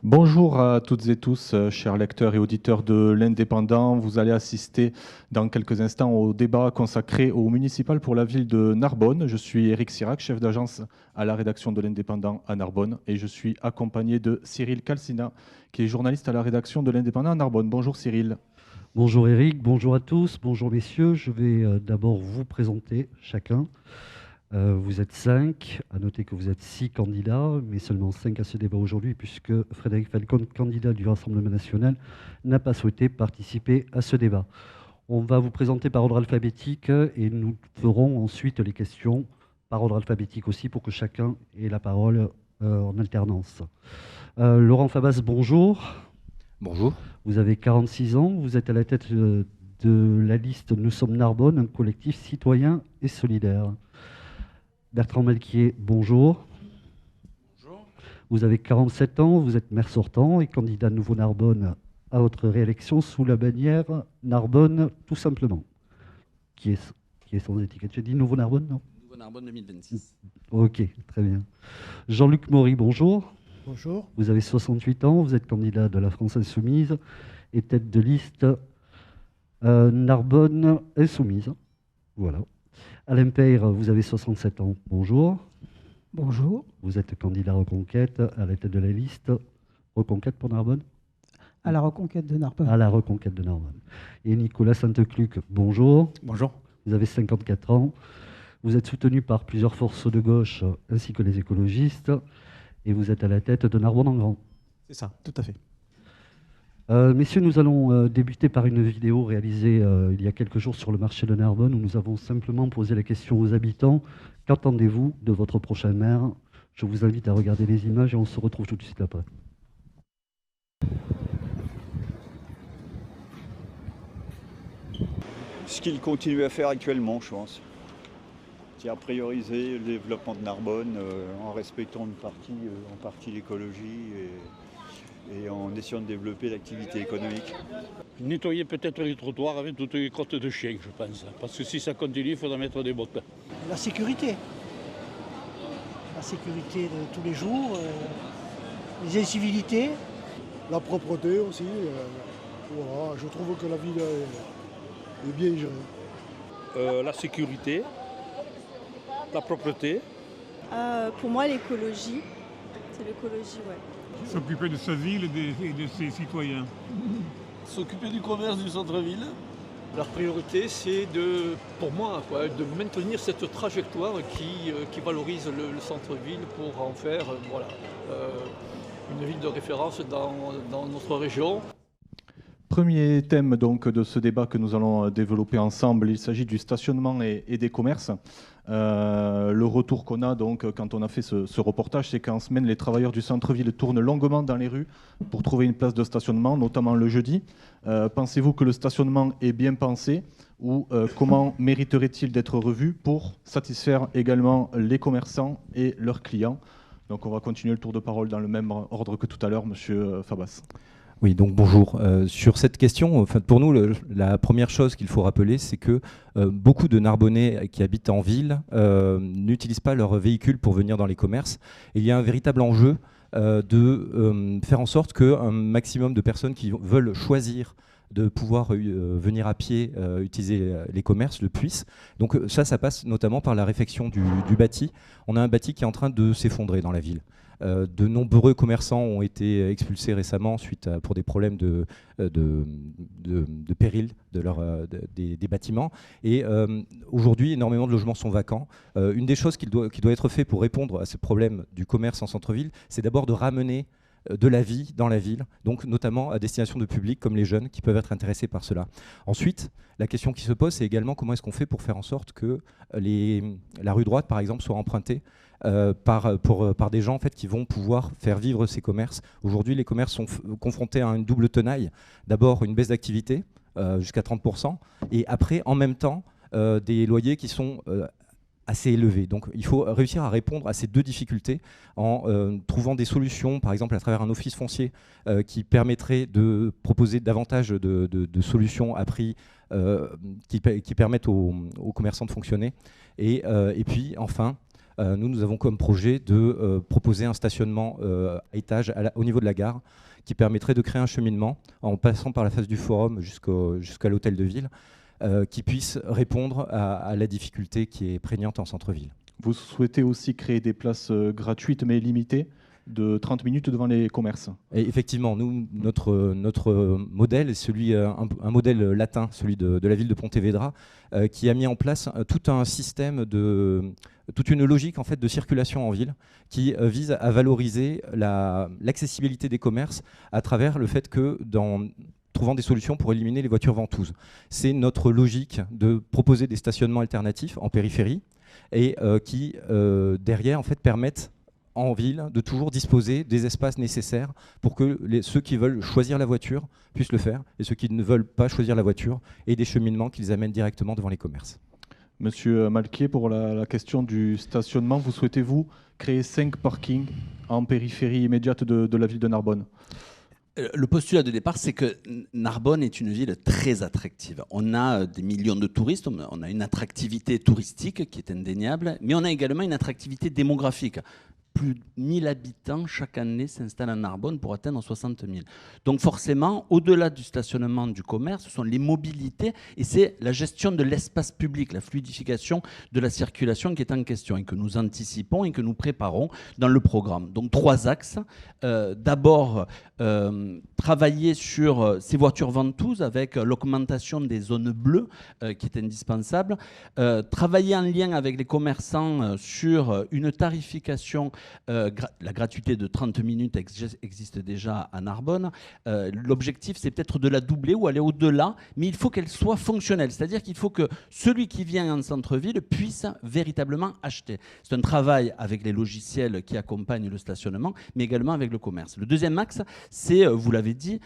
Bonjour à toutes et tous, chers lecteurs et auditeurs de l'Indépendant. Vous allez assister dans quelques instants au débat consacré au municipal pour la ville de Narbonne. Je suis Éric Sirac, chef d'agence à la rédaction de l'Indépendant à Narbonne, et je suis accompagné de Cyril Calcina, qui est journaliste à la rédaction de l'Indépendant à Narbonne. Bonjour Cyril. Bonjour Eric, bonjour à tous, bonjour messieurs. Je vais d'abord vous présenter chacun. Vous êtes 5, à noter que vous êtes 6 candidats, mais seulement 5 à ce débat aujourd'hui, puisque Frédéric Falcon, candidat du Rassemblement national, n'a pas souhaité participer à ce débat. On va vous présenter par ordre alphabétique et nous ferons ensuite les questions par ordre alphabétique aussi pour que chacun ait la parole en alternance. Laurent Fabas, bonjour. Bonjour. Vous avez 46 ans, vous êtes à la tête de la liste Nous sommes Narbonne, un collectif citoyen et solidaire. Bertrand Melquier, bonjour. Bonjour. Vous avez 47 ans, vous êtes maire sortant et candidat Nouveau Narbonne à votre réélection sous la bannière Narbonne, tout simplement. Qui est sans étiquette. J'ai dit Nouveau Narbonne, non? Nouveau Narbonne 2026. Ok, très bien. Jean-Luc Maury, bonjour. Bonjour. Vous avez 68 ans, vous êtes candidat de la France Insoumise et tête de liste Narbonne Insoumise. Voilà. Alain Peyre, vous avez 67 ans. Bonjour. Bonjour. Vous êtes candidat Reconquête à la tête de la liste Reconquête pour Narbonne. À la reconquête de Narbonne. À la Reconquête de Narbonne. Et Nicolas Sainte-Cluc, bonjour. Bonjour. Vous avez 54 ans. Vous êtes soutenu par plusieurs forces de gauche ainsi que les écologistes. Et vous êtes à la tête de Narbonne en Grand. C'est ça, tout à fait. Messieurs, nous allons débuter par une vidéo réalisée il y a quelques jours sur le marché de Narbonne où nous avons simplement posé la question aux habitants. Qu'attendez-vous de votre prochain maire? Je vous invite à regarder les images et on se retrouve tout de suite après. Ce qu'il continue à faire actuellement, je pense. C'est à prioriser le développement de Narbonne en respectant en partie l'écologie et en essayant de développer l'activité économique. Nettoyer peut-être les trottoirs avec toutes les crottes de chiens, je pense. Parce que si ça continue, il faudra mettre des bottes. La sécurité. La sécurité de tous les jours. Les incivilités. La propreté aussi. Voilà, je trouve que la ville est bien gérée. La sécurité, la propreté. Pour moi, l'écologie. C'est l'écologie, ouais. S'occuper de sa ville et de ses citoyens. S'occuper du commerce du centre-ville. La priorité, c'est pour moi, de maintenir cette trajectoire qui valorise le centre-ville pour en faire une ville de référence dans notre région. Premier thème donc de ce débat que nous allons développer ensemble, il s'agit du stationnement et des commerces. Le retour qu'on a donc quand on a fait ce reportage, c'est qu'en semaine, les travailleurs du centre-ville tournent longuement dans les rues pour trouver une place de stationnement, notamment le jeudi. Pensez-vous que le stationnement est bien pensé ou comment mériterait-il d'être revu pour satisfaire également les commerçants et leurs clients? Donc on va continuer le tour de parole dans le même ordre que tout à l'heure, Monsieur Fabas. Oui, donc bonjour. Sur cette question, pour nous, la première chose qu'il faut rappeler, c'est que beaucoup de Narbonnais qui habitent en ville n'utilisent pas leur véhicule pour venir dans les commerces. Et il y a un véritable enjeu de faire en sorte qu'un maximum de personnes qui veulent choisir de pouvoir venir à pied utiliser les commerces le puissent. Donc ça passe notamment par la réfection du bâti. On a un bâti qui est en train de s'effondrer dans la ville. De nombreux commerçants ont été expulsés récemment pour des problèmes de péril des bâtiments. Et aujourd'hui, énormément de logements sont vacants. Une des choses qui doit être fait pour répondre à ce problème du commerce en centre-ville, c'est d'abord de ramener de la vie dans la ville, donc notamment à destination de publics comme les jeunes qui peuvent être intéressés par cela. Ensuite, la question qui se pose, c'est également comment est-ce qu'on fait pour faire en sorte que la rue droite, par exemple, soit empruntée par des gens en fait, qui vont pouvoir faire vivre ces commerces. Aujourd'hui, les commerces sont confrontés à une double tenaille. D'abord, une baisse d'activité, jusqu'à 30%, et après, en même temps, des loyers qui sont assez élevés. Donc il faut réussir à répondre à ces deux difficultés en trouvant des solutions, par exemple à travers un office foncier qui permettrait de proposer davantage de solutions à prix qui permettent aux commerçants de fonctionner. Et puis enfin, nous avons comme projet de proposer un stationnement à étage au niveau de la gare qui permettrait de créer un cheminement en passant par la face du forum jusqu'à l'hôtel de ville qui puisse répondre à la difficulté qui est prégnante en centre-ville. Vous souhaitez aussi créer des places gratuites mais limitées de 30 minutes devant les commerces. Et effectivement, nous, notre modèle est un modèle latin, celui de la ville de Pontevedra, qui a mis en place tout un système toute une logique en fait, de circulation en ville qui vise à valoriser l'accessibilité des commerces à travers le fait que trouvant des solutions pour éliminer les voitures ventouses. C'est notre logique de proposer des stationnements alternatifs en périphérie et qui, derrière, en fait, permettent en ville de toujours disposer des espaces nécessaires pour que ceux qui veulent choisir la voiture puissent le faire et ceux qui ne veulent pas choisir la voiture aient des cheminements qui les amènent directement devant les commerces. Monsieur Malquier, pour la question du stationnement, vous souhaitez-vous créer 5 parkings en périphérie immédiate de la ville de Narbonne ? Le postulat de départ, c'est que Narbonne est une ville très attractive. On a des millions de touristes, on a une attractivité touristique qui est indéniable, mais on a également une attractivité démographique. Plus de 1000 habitants chaque année s'installent à Narbonne pour atteindre 60 000. Donc forcément, au-delà du stationnement du commerce, ce sont les mobilités et c'est la gestion de l'espace public, la fluidification de la circulation qui est en question et que nous anticipons et que nous préparons dans le programme. Donc 3 axes. D'abord, travailler sur ces voitures ventouses avec l'augmentation des zones bleues qui est indispensable. Travailler en lien avec les commerçants sur une tarification. La gratuité de 30 minutes existe déjà à Narbonne. L'objectif, c'est peut-être de la doubler ou aller au-delà, mais il faut qu'elle soit fonctionnelle. C'est-à-dire qu'il faut que celui qui vient en centre-ville puisse véritablement acheter. C'est un travail avec les logiciels qui accompagnent le stationnement, mais également avec le commerce. Le deuxième axe, c'est, vous l'avez dit,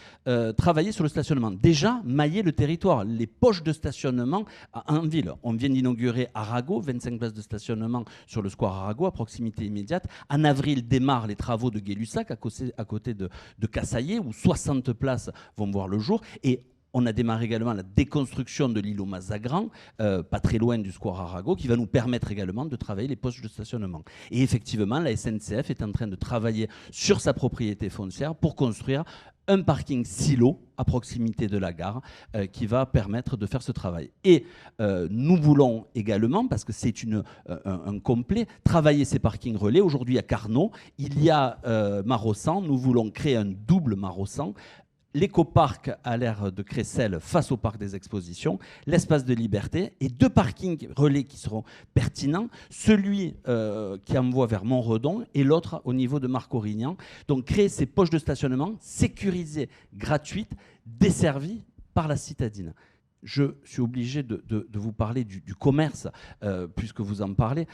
travailler sur le stationnement. Déjà, mailler le territoire, les poches de stationnement en ville. On vient d'inaugurer Arago, 25 places de stationnement sur le square Arago, à proximité immédiate. En avril démarrent les travaux de Gay-Lussac, à côté de Cassaillé, où 60 places vont voir le jour. Et on a démarré également la déconstruction de l'îlot Mazagran, pas très loin du square Arago, qui va nous permettre également de travailler les postes de stationnement. Et effectivement, la SNCF est en train de travailler sur sa propriété foncière pour construire un parking silo à proximité de la gare qui va permettre de faire ce travail. Et nous voulons également, parce que c'est un complet, travailler ces parkings relais. Aujourd'hui à Carnot, il y a Marossan, nous voulons créer un double Marossan. L'écoparc à l'aire de Crécelles face au parc des expositions, l'espace de liberté et 2 parkings relais qui seront pertinents, celui qui envoie vers Montredon et l'autre au niveau de Marc-Aurignan. Donc créer ces poches de stationnement sécurisées, gratuites, desservies par la citadine. Je suis obligé de vous parler du commerce, puisque vous en parlez.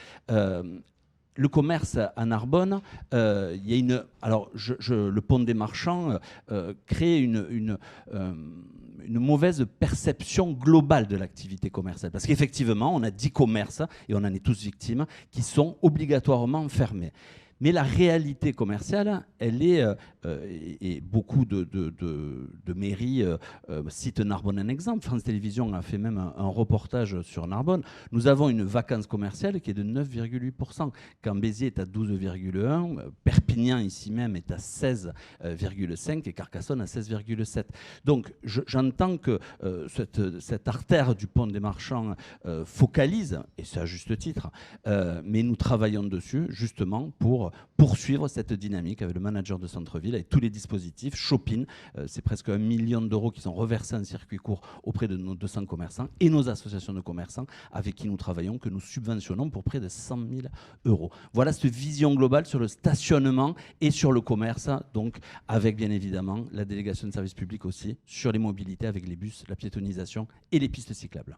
Le commerce à Narbonne, il y a le pont des marchands crée une mauvaise perception globale de l'activité commerciale. Parce qu'effectivement, on a 10 commerces, et on en est tous victimes, qui sont obligatoirement fermés. Mais la réalité commerciale, elle est, et beaucoup de mairies citent Narbonne un exemple. France Télévisions a fait même un reportage sur Narbonne. Nous avons une vacance commerciale qui est de 9,8%. Quand Béziers est à 12,1%, Perpignan ici même est à 16,5% et Carcassonne à 16,7%. Donc j'entends que cette artère du pont des marchands focalise, et c'est à juste titre, mais nous travaillons dessus justement pour poursuivre cette dynamique avec le manager de centre-ville, avec tous les dispositifs. Shopping, c'est presque 1 million d'euros qui sont reversés en circuit court auprès de nos 200 commerçants et nos associations de commerçants avec qui nous travaillons, que nous subventionnons pour près de 100 000 euros. Voilà cette vision globale sur le stationnement et sur le commerce, donc avec bien évidemment la délégation de services publics aussi, sur les mobilités avec les bus, la piétonisation et les pistes cyclables.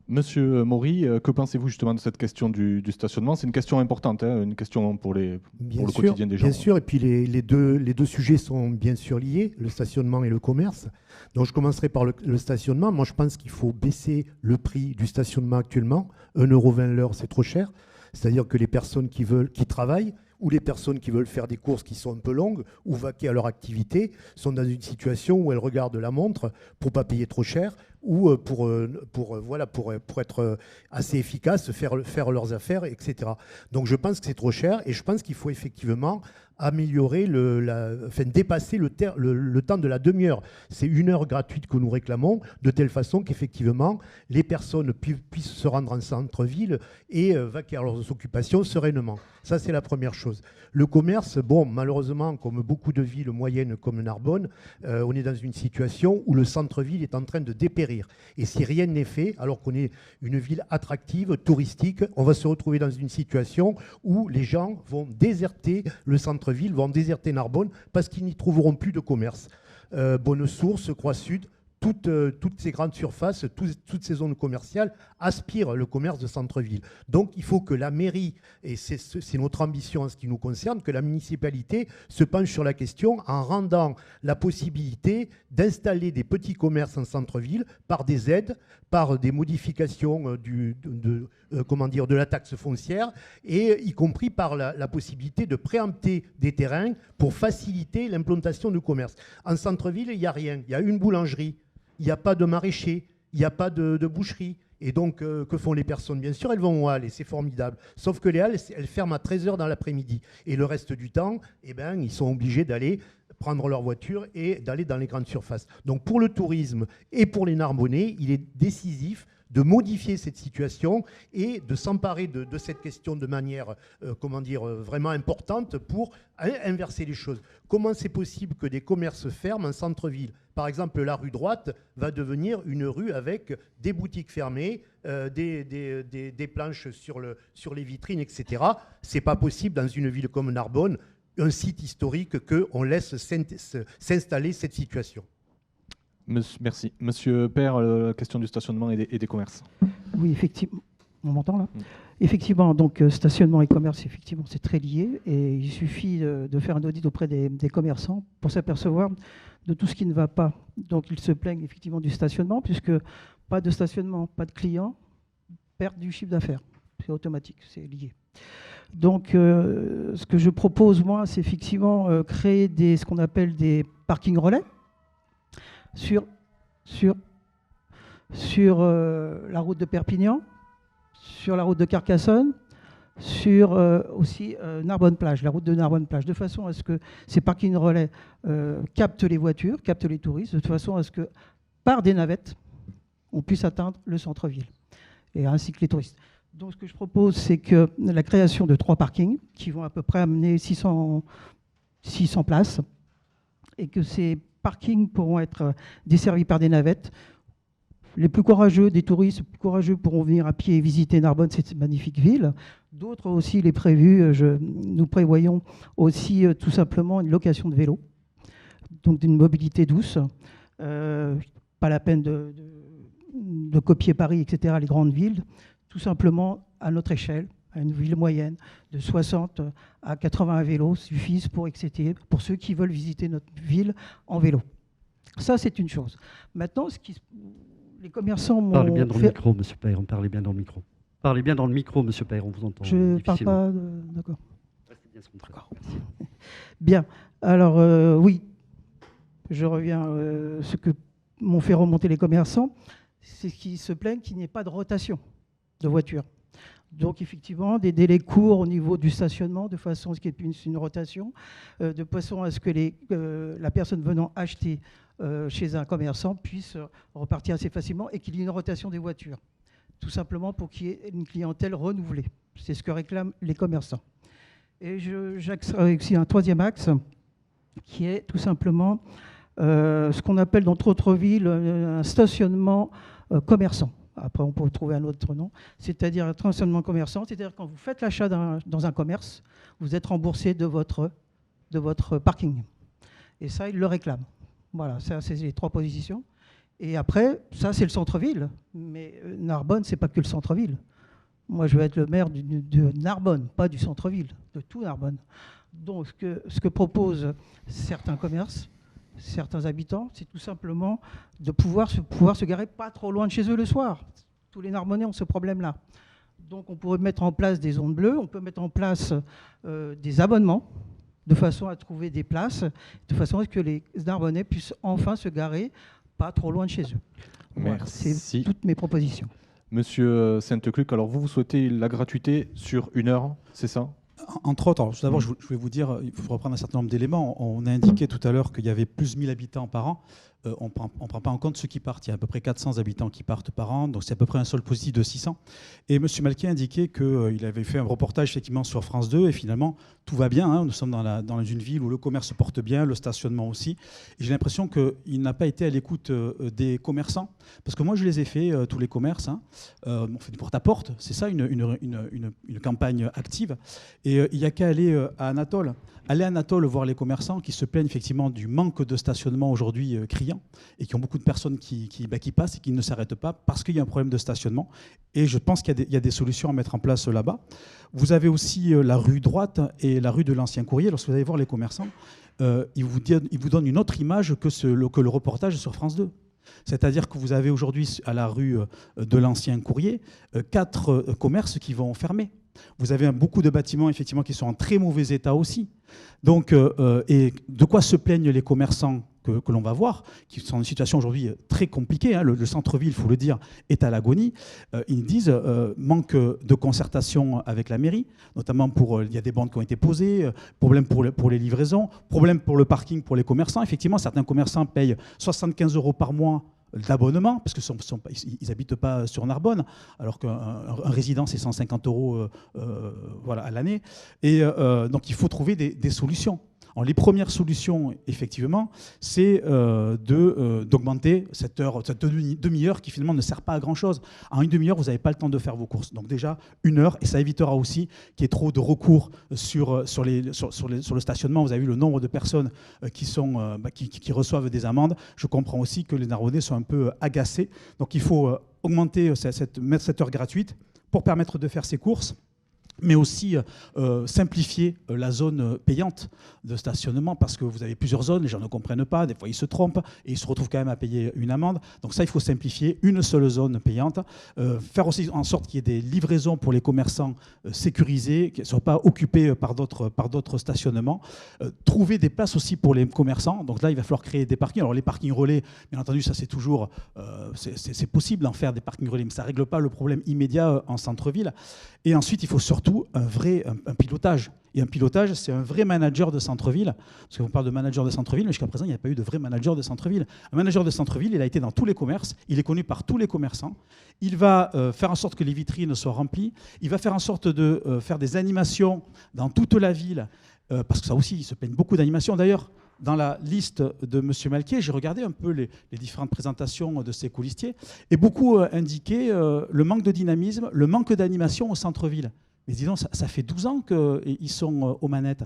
Monsieur Maury, que pensez-vous justement de cette question du stationnement ? C'est une question importante, hein, une question pour le quotidien des gens. Bien sûr, et puis les deux sujets sont bien sûr liés, le stationnement et le commerce. Donc je commencerai par le stationnement. Moi je pense qu'il faut baisser le prix du stationnement actuellement. 1,20 € l'heure, c'est trop cher. C'est-à-dire que les personnes qui travaillent, ou les personnes qui veulent faire des courses qui sont un peu longues ou vaquer à leur activité sont dans une situation où elles regardent la montre pour ne pas payer trop cher, ou pour être assez efficaces, faire leurs affaires, etc. Donc je pense que c'est trop cher et je pense qu'il faut effectivement améliorer, dépasser le temps de la demi-heure. C'est 1 heure gratuite que nous réclamons, de telle façon qu'effectivement, les personnes puissent se rendre en centre-ville et vaquer à leurs occupations sereinement. Ça, c'est la première chose. Le commerce, bon, malheureusement, comme beaucoup de villes moyennes comme Narbonne, on est dans une situation où le centre-ville est en train de dépérir. Et si rien n'est fait, alors qu'on est une ville attractive, touristique, on va se retrouver dans une situation où les gens vont déserter le centre-ville, vont déserter Narbonne parce qu'ils n'y trouveront plus de commerce. Bonne-Source, Croix-Sud, toutes ces grandes surfaces, toutes ces zones commerciales aspirent le commerce de centre-ville. Donc il faut que la mairie, et c'est notre ambition en ce qui nous concerne, que la municipalité se penche sur la question en rendant la possibilité d'installer des petits commerces en centre-ville par des aides, par des modifications de la taxe foncière, et y compris par la possibilité de préempter des terrains pour faciliter l'implantation du commerce. En centre-ville, il n'y a rien. Il y a une boulangerie. Il n'y a pas de maraîcher, il n'y a pas de boucherie. Et donc, que font les personnes? Bien sûr, elles vont aux halles et c'est formidable. Sauf que les halles, elles ferment à 13h dans l'après-midi. Et le reste du temps, ils sont obligés d'aller prendre leur voiture et d'aller dans les grandes surfaces. Donc, pour le tourisme et pour les Narbonnais, il est décisif de modifier cette situation et de s'emparer de cette question de manière vraiment importante pour inverser les choses. Comment c'est possible que des commerces ferment en centre-ville? Par exemple, la rue droite va devenir une rue avec des boutiques fermées, des planches sur les vitrines, etc. Ce n'est pas possible dans une ville comme Narbonne, un site historique, qu'on laisse s'installer cette situation. Merci. Monsieur Père, la question du stationnement et des commerces. Oui, effectivement. On m'entend là? Effectivement, donc stationnement et commerce, effectivement, c'est très lié. Et il suffit de faire un audit auprès des commerçants pour s'apercevoir de tout ce qui ne va pas. Donc ils se plaignent effectivement du stationnement, puisque pas de stationnement, pas de clients, perte du chiffre d'affaires. C'est automatique, c'est lié. Donc ce que je propose, moi, c'est effectivement créer ce qu'on appelle des parkings relais sur la route de Perpignan, sur la route de Carcassonne, sur aussi Narbonne-Plage, la route de Narbonne-Plage, de façon à ce que ces parkings relais captent les voitures, captent les touristes, de façon à ce que, par des navettes, on puisse atteindre le centre-ville, et ainsi que les touristes. Donc ce que je propose, c'est que la création de 3 parkings, qui vont à peu près amener 600 places, et que ces parkings pourront être desservis par des navettes. Les plus courageux des touristes, les plus courageux pourront venir à pied et visiter Narbonne, cette magnifique ville. D'autres aussi, les prévus, nous prévoyons aussi tout simplement une location de vélo, donc d'une mobilité douce. Pas la peine de copier Paris, etc., les grandes villes, tout simplement à notre échelle, à une ville moyenne, de 60 à 80 vélos suffisent pour ceux qui veulent visiter notre ville en vélo. Ça, c'est une chose. Maintenant, les commerçants m'ont Parlez bien dans le micro, monsieur Père, parlez bien dans le micro. Parlez bien dans le micro, monsieur Père, on vous entend. Je ne parle pas, d'accord. Restez bien centré. Bien, alors oui, je reviens à ce que m'ont fait remonter les commerçants, c'est qu'ils se plaignent qu'il n'y ait pas de rotation de voitures. Donc effectivement, des délais courts au niveau du stationnement, de façon à ce qu'il y ait une rotation, de façon à ce que la personne venant acheter chez un commerçant puisse repartir assez facilement et qu'il y ait une rotation des voitures. Tout simplement pour qu'il y ait une clientèle renouvelée. C'est ce que réclament les commerçants. Et j'axerai aussi un 3e axe qui est tout simplement ce qu'on appelle dans d'autres villes un stationnement commerçant. Après, on peut trouver un autre nom, c'est-à-dire un stationnement commerçant, c'est-à-dire quand vous faites l'achat dans un commerce, vous êtes remboursé de votre parking. Et ça, ils le réclament. Voilà, ça, c'est les 3 positions. Et après, ça, c'est le centre-ville. Mais Narbonne, c'est pas que le centre-ville. Moi, je veux être le maire de Narbonne, pas du centre-ville, de tout Narbonne. Donc, ce que proposent certains commerces, certains habitants, c'est tout simplement de pouvoir se garer pas trop loin de chez eux le soir. Tous les Narbonnais ont ce problème-là. Donc on pourrait mettre en place des zones bleues, on peut mettre en place des abonnements de façon à trouver des places, de façon à ce que les Narbonnais puissent enfin se garer pas trop loin de chez eux. Voilà, Merci. c'est toutes mes propositions. Monsieur Sainte-Cluc, alors vous souhaitez la gratuité sur 1 heure, c'est ça? Entre autres, alors, tout d'abord, je vais vous dire, il faut reprendre un certain nombre d'éléments. On a indiqué tout à l'heure qu'il y avait plus de 1000 habitants par an. On ne prend pas en compte ceux qui partent. Il y a à peu près 400 habitants qui partent par an, donc c'est à peu près un solde positif de 600. Et M. Malquier indiquait qu'il avait fait un reportage effectivement sur France 2, et finalement, tout va bien. Hein. Nous sommes dans une ville où le commerce se porte bien, le stationnement aussi. Et j'ai l'impression qu'il n'a pas été à l'écoute des commerçants, parce que moi, je les ai fait, tous les commerces. Hein. On fait du porte-à-porte, c'est ça, une campagne active. Et il n'y a qu'à aller à Anatole. Aller à Anatole voir les commerçants qui se plaignent effectivement du manque de stationnement aujourd'hui criant, et qui ont beaucoup de personnes qui passent et qui ne s'arrêtent pas parce qu'il y a un problème de stationnement. Et je pense qu'il y a des solutions à mettre en place là-bas. Vous avez aussi la rue droite et la rue de l'Ancien Courrier. Lorsque vous allez voir les commerçants, ils vous donnent une autre image que le reportage sur France 2. C'est-à-dire que vous avez aujourd'hui à la rue de l'Ancien Courrier 4 commerces qui vont fermer. Vous avez beaucoup de bâtiments effectivement qui sont en très mauvais état aussi. Donc, et de quoi se plaignent les commerçants que l'on va voir, qui sont dans une situation aujourd'hui très compliquée. Hein. Le centre-ville, il faut le dire, est à l'agonie. Ils disent manque de concertation avec la mairie, notamment il y a des bandes qui ont été posées, problème pour les livraisons, problème pour le parking pour les commerçants. Effectivement, certains commerçants payent 75 € par mois d'abonnement, parce qu'ils n'habitent pas sur Narbonne, alors qu'un résident, c'est 150 € voilà, à l'année. Et donc, il faut trouver des solutions. Alors, les premières solutions, effectivement, c'est d'augmenter cette demi-heure qui finalement ne sert pas à grand-chose. En une demi-heure, vous n'avez pas le temps de faire vos courses. Donc déjà, 1 heure, et ça évitera aussi qu'il y ait trop de recours sur le stationnement. Vous avez vu le nombre de personnes qui reçoivent des amendes. Je comprends aussi que les Narbonnais sont un peu agacés. Donc il faut augmenter mettre cette heure gratuite pour permettre de faire ses courses, mais aussi simplifier la zone payante de stationnement, parce que vous avez plusieurs zones, les gens ne comprennent pas, des fois ils se trompent et ils se retrouvent quand même à payer une amende. Donc ça, il faut simplifier, une seule zone payante, faire aussi en sorte qu'il y ait des livraisons pour les commerçants sécurisés, qui ne soient pas occupés par d'autres stationnements, trouver des places aussi pour les commerçants. Donc là, il va falloir créer des parkings. Alors les parkings relais, bien entendu, ça c'est toujours, c'est possible d'en faire des parkings relais, mais ça ne règle pas le problème immédiat en centre-ville. Et ensuite, il faut surtout un pilotage. Et un pilotage, c'est un vrai manager de centre-ville. Parce qu'on parle de manager de centre-ville, mais jusqu'à présent, il n'y a pas eu de vrai manager de centre-ville. Un manager de centre-ville, il a été dans tous les commerces, il est connu par tous les commerçants. Il va faire en sorte que les vitrines soient remplies. Il va faire en sorte de faire des animations dans toute la ville, parce que ça aussi, il se plaignent beaucoup d'animations. D'ailleurs, dans la liste de M. Malquier, j'ai regardé un peu les différentes présentations de ces coulistiers, et beaucoup indiquaient le manque de dynamisme, le manque d'animation au centre-ville. Mais disons, ça fait 12 ans qu'ils sont aux manettes.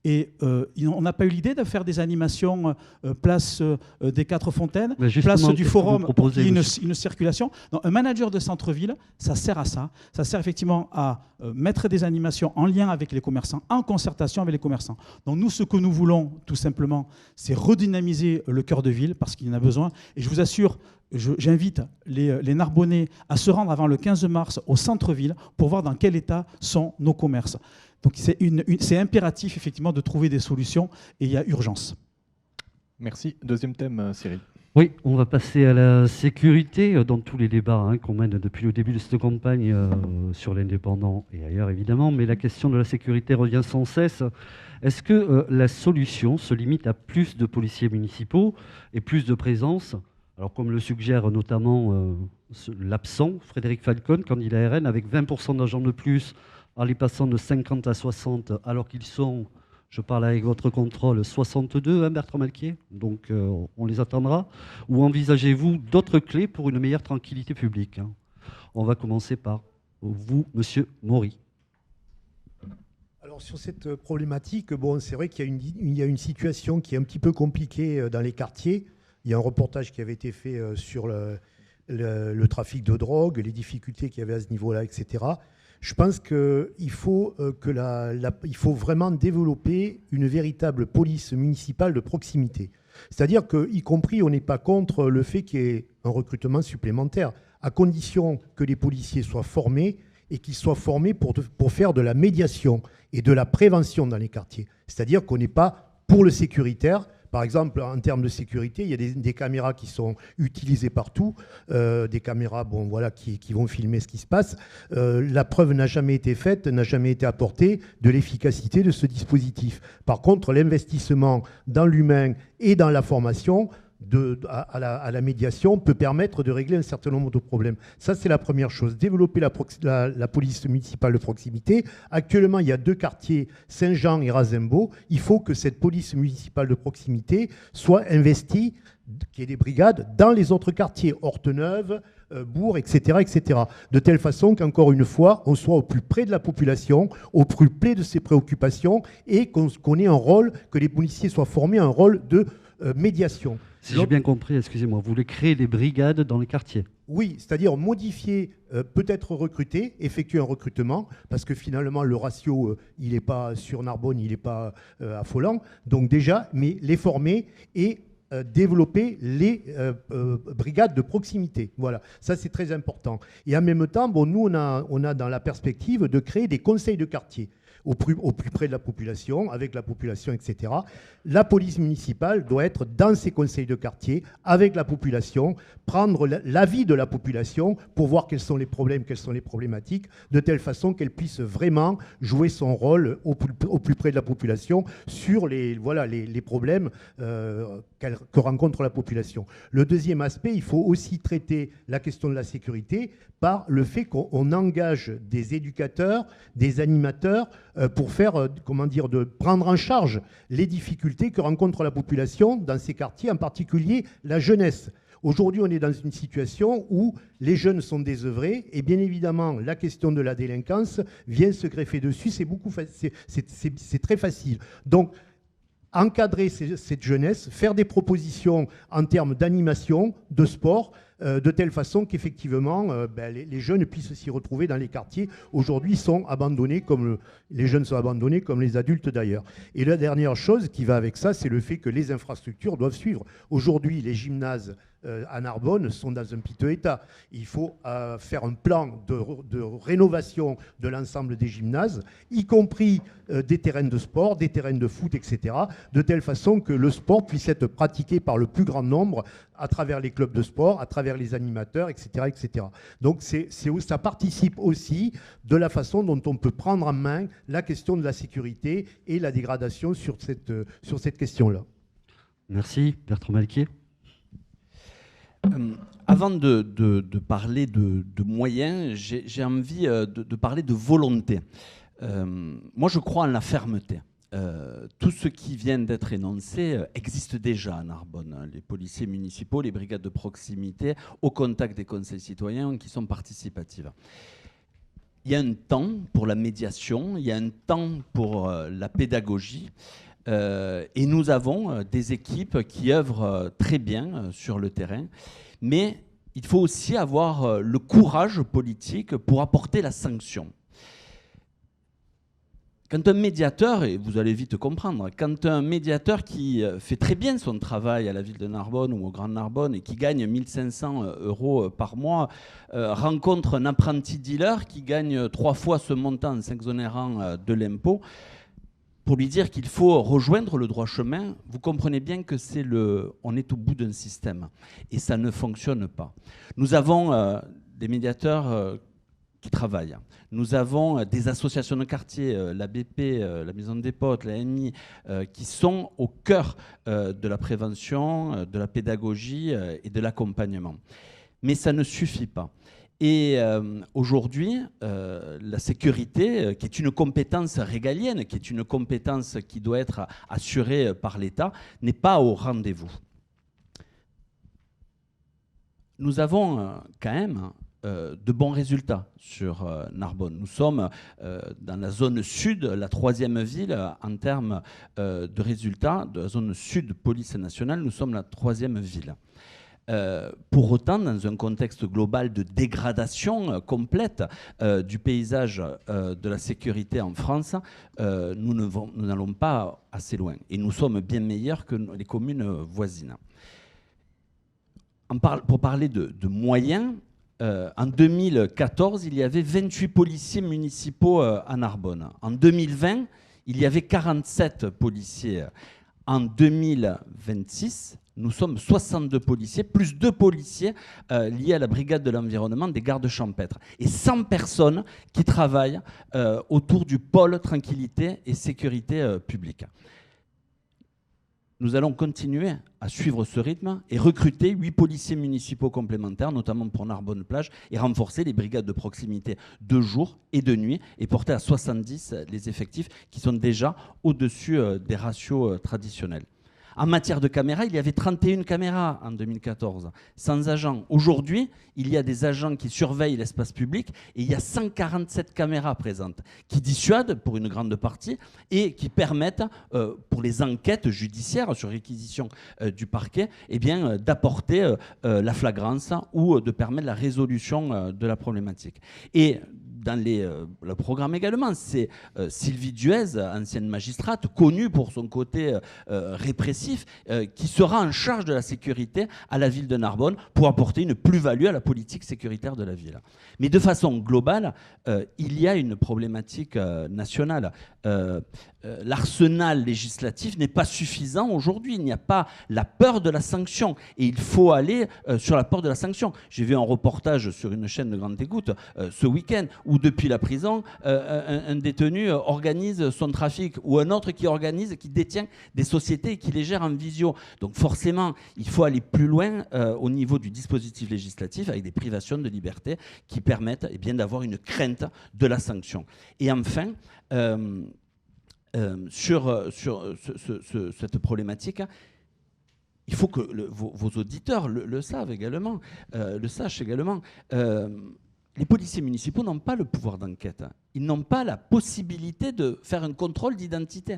Et on n'a pas eu l'idée de faire des animations place des 4 Fontaines, place du Forum, pour qu'il y ait une circulation. Donc, un manager de centre-ville, ça sert à ça. Ça sert effectivement à mettre des animations en lien avec les commerçants, en concertation avec les commerçants. Donc nous, ce que nous voulons, tout simplement, c'est redynamiser le cœur de ville, parce qu'il y en a besoin. Et je vous assure, j'invite les Narbonnais à se rendre avant le 15 mars au centre-ville pour voir dans quel état sont nos commerces. Donc c'est impératif, effectivement, de trouver des solutions, et il y a urgence. Merci. Deuxième thème, Cyril. Oui, on va passer à la sécurité dans tous les débats qu'on mène depuis le début de cette campagne sur l'indépendant et ailleurs, évidemment. Mais la question de la sécurité revient sans cesse. Est-ce que la solution se limite à plus de policiers municipaux et plus de présence ? Alors, comme le suggère notamment l'absent Frédéric Falcon, candidat RN, avec 20% d'agents de plus, en les passant de 50 à 60, alors qu'ils sont, je parle avec votre contrôle, 62, Bertrand Malquier, donc on les attendra. Ou envisagez-vous d'autres clés pour une meilleure tranquillité publique ? On va commencer par vous, Monsieur Maury. Alors sur cette problématique, bon, c'est vrai qu'il y a une situation qui est un petit peu compliquée dans les quartiers. Il y a un reportage qui avait été fait sur le trafic de drogue, les difficultés qu'il y avait à ce niveau-là, etc. Je pense qu'il faut, il faut vraiment développer une véritable police municipale de proximité. C'est-à-dire qu'y compris, on n'est pas contre le fait qu'il y ait un recrutement supplémentaire, à condition que les policiers soient formés et qu'ils soient formés pour faire de la médiation et de la prévention dans les quartiers. C'est-à-dire qu'on n'est pas pour le sécuritaire, Par exemple, en termes de sécurité, il y a des caméras qui sont utilisées partout, des caméras qui vont filmer ce qui se passe. La preuve n'a jamais été faite, n'a jamais été apportée de l'efficacité de ce dispositif. Par contre, l'investissement dans l'humain et dans la formation à la médiation peut permettre de régler un certain nombre de problèmes. Ça, c'est la première chose. Développer la police municipale de proximité. Actuellement, il y a 2 quartiers, Saint-Jean et Razimbault. Il faut que cette police municipale de proximité soit investie, qu'il y ait des brigades dans les autres quartiers, Horteneuve, Bourg, etc., etc. De telle façon qu'encore une fois, on soit au plus près de la population, au plus près de ses préoccupations et qu'on ait un rôle, que les policiers soient formés à un rôle de médiation. Si j'ai bien compris, excusez-moi, vous voulez créer des brigades dans les quartiers? Oui, c'est-à-dire modifier, peut-être recruter, effectuer un recrutement, parce que finalement le ratio, il n'est pas sur Narbonne, il n'est pas affolant. Donc déjà, mais les former et développer les brigades de proximité. Voilà, ça c'est très important. Et en même temps, nous on a dans la perspective de créer des conseils de quartier. Au plus près de la population, avec la population, etc. La police municipale doit être dans ces conseils de quartier, avec la population, prendre l'avis de la population pour voir quels sont les problèmes, quelles sont les problématiques, de telle façon qu'elle puisse vraiment jouer son rôle au plus près de la population sur les problèmes que rencontre la population. Le deuxième aspect, il faut aussi traiter la question de la sécurité par le fait qu'on engage des éducateurs, des animateurs, pour faire, de prendre en charge les difficultés que rencontre la population dans ces quartiers, en particulier la jeunesse. Aujourd'hui, on est dans une situation où les jeunes sont désœuvrés et bien évidemment, la question de la délinquance vient se greffer dessus. C'est très facile. Donc, encadrer cette jeunesse, faire des propositions en termes d'animation, de sport, de telle façon qu'effectivement les jeunes puissent s'y retrouver dans les quartiers. Aujourd'hui, sont abandonnés les jeunes sont abandonnés comme les adultes d'ailleurs. Et la dernière chose qui va avec ça, c'est le fait que les infrastructures doivent suivre. Aujourd'hui, les gymnases à Narbonne sont dans un piteux état. Il faut faire un plan de rénovation de l'ensemble des gymnases, y compris des terrains de sport, des terrains de foot, etc., de telle façon que le sport puisse être pratiqué par le plus grand nombre à travers les clubs de sport, à travers les animateurs, etc. etc. Donc ça participe aussi de la façon dont on peut prendre en main la question de la sécurité et la dégradation sur cette question-là. Merci. Bertrand Malquier. Avant de parler de moyens, j'ai envie de parler de volonté. Moi, je crois en la fermeté. Tout ce qui vient d'être énoncé existe déjà à Narbonne. Les policiers municipaux, les brigades de proximité, au contact des conseils citoyens qui sont participatives. Il y a un temps pour la médiation, il y a un temps pour la pédagogie. Et nous avons des équipes qui œuvrent très bien sur le terrain. Mais il faut aussi avoir le courage politique pour apporter la sanction. Quand un médiateur, et vous allez vite comprendre, quand un médiateur qui fait très bien son travail à la ville de Narbonne ou au Grand Narbonne et qui gagne 1 500 € par mois, rencontre un apprenti dealer qui gagne 3 fois ce montant en s'exonérant de l'impôt, pour lui dire qu'il faut rejoindre le droit chemin, vous comprenez bien que on est au bout d'un système et ça ne fonctionne pas. Nous avons des médiateurs qui travaillent. Nous avons des associations de quartier, la BP, la Maison des Potes, la MI, qui sont au cœur de la prévention, de la pédagogie et de l'accompagnement. Mais ça ne suffit pas. Et aujourd'hui, la sécurité, qui est une compétence régalienne, qui est une compétence qui doit être assurée par l'État, n'est pas au rendez-vous. Nous avons quand même de bons résultats sur Narbonne. Nous sommes dans la zone sud, la 3e ville en termes de résultats. De la zone sud police nationale, nous sommes la 3e ville. Pour autant, dans un contexte global de dégradation complète du paysage de la sécurité en France, nous n'allons pas assez loin. Et nous sommes bien meilleurs que les communes voisines. Pour parler de moyens, en 2014, il y avait 28 policiers municipaux à Narbonne. En 2020, il y avait 47 policiers. En 2026, nous sommes 62 policiers, plus 2 policiers liés à la brigade de l'environnement des gardes champêtres. Et 100 personnes qui travaillent autour du pôle tranquillité et sécurité publique. Nous allons continuer à suivre ce rythme et recruter 8 policiers municipaux complémentaires, notamment pour Narbonne-Plage, et renforcer les brigades de proximité de jour et de nuit, et porter à 70 les effectifs qui sont déjà au-dessus des ratios traditionnels. En matière de caméras, il y avait 31 caméras en 2014, sans agents. Aujourd'hui, il y a des agents qui surveillent l'espace public et il y a 147 caméras présentes qui dissuadent pour une grande partie et qui permettent, pour les enquêtes judiciaires sur réquisition du parquet, eh bien, d'apporter la flagrance ou de permettre la résolution de la problématique. Et dans le programme également, c'est Sylvie Duez, ancienne magistrate, connue pour son côté répressif, qui sera en charge de la sécurité à la ville de Narbonne pour apporter une plus-value à la politique sécuritaire de la ville. Mais de façon globale, il y a une problématique nationale. L'arsenal législatif n'est pas suffisant aujourd'hui. Il n'y a pas la peur de la sanction et il faut aller sur la peur de la sanction. J'ai vu un reportage sur une chaîne de grande écoute ce week-end où depuis la prison, un détenu organise son trafic ou un autre qui détient des sociétés et qui les gère en visio. Donc forcément, il faut aller plus loin au niveau du dispositif législatif avec des privations de liberté qui permettent eh bien, d'avoir une crainte de la sanction. Et enfin, sur cette problématique, il faut que vos auditeurs le savent également, le sachent également. Les policiers municipaux n'ont pas le pouvoir d'enquête. Ils n'ont pas la possibilité de faire un contrôle d'identité.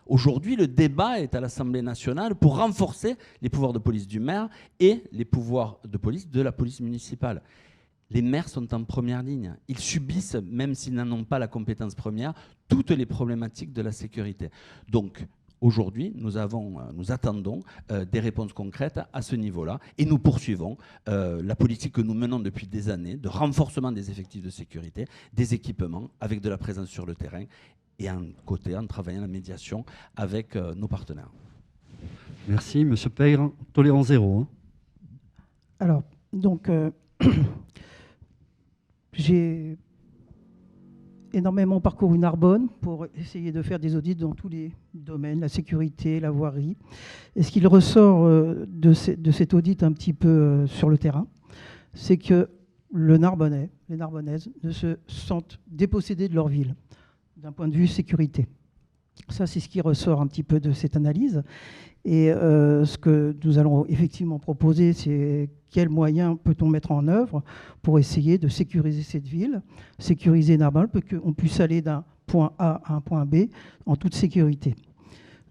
Aujourd'hui, le débat est à l'Assemblée nationale pour renforcer les pouvoirs de police du maire et les pouvoirs de police de la police municipale. Les maires sont en première ligne. Ils subissent, même s'ils n'en ont pas la compétence première, toutes les problématiques de la sécurité. Donc, aujourd'hui, nous attendons des réponses concrètes à ce niveau-là et nous poursuivons la politique que nous menons depuis des années de renforcement des effectifs de sécurité, des équipements, avec de la présence sur le terrain et en travaillant la médiation avec nos partenaires. Merci. Monsieur Peyre, tolérance zéro. Hein. Alors, donc... j'ai énormément parcouru Narbonne pour essayer de faire des audits dans tous les domaines, la sécurité, la voirie. Et ce qu'il ressort de cet audit un petit peu sur le terrain, c'est que les Narbonnaises ne se sentent dépossédés de leur ville, d'un point de vue sécurité. Ça, c'est ce qui ressort un petit peu de cette analyse. Et ce que nous allons effectivement proposer, c'est quels moyens peut-on mettre en œuvre pour essayer de sécuriser cette ville, sécuriser Narbonne, pour qu'on puisse aller d'un point A à un point B en toute sécurité.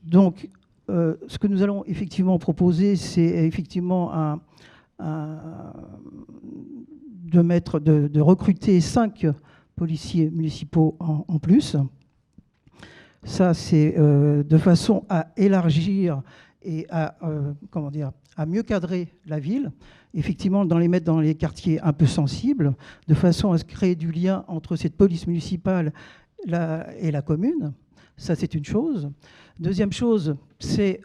Donc, ce que nous allons effectivement proposer, c'est effectivement de recruter 5 policiers municipaux en plus. Ça, c'est de façon à élargir et à mieux cadrer la ville, effectivement, les mettre dans les quartiers un peu sensibles, de façon à se créer du lien entre cette police municipale et la commune. Ça, c'est une chose. Deuxième chose, c'est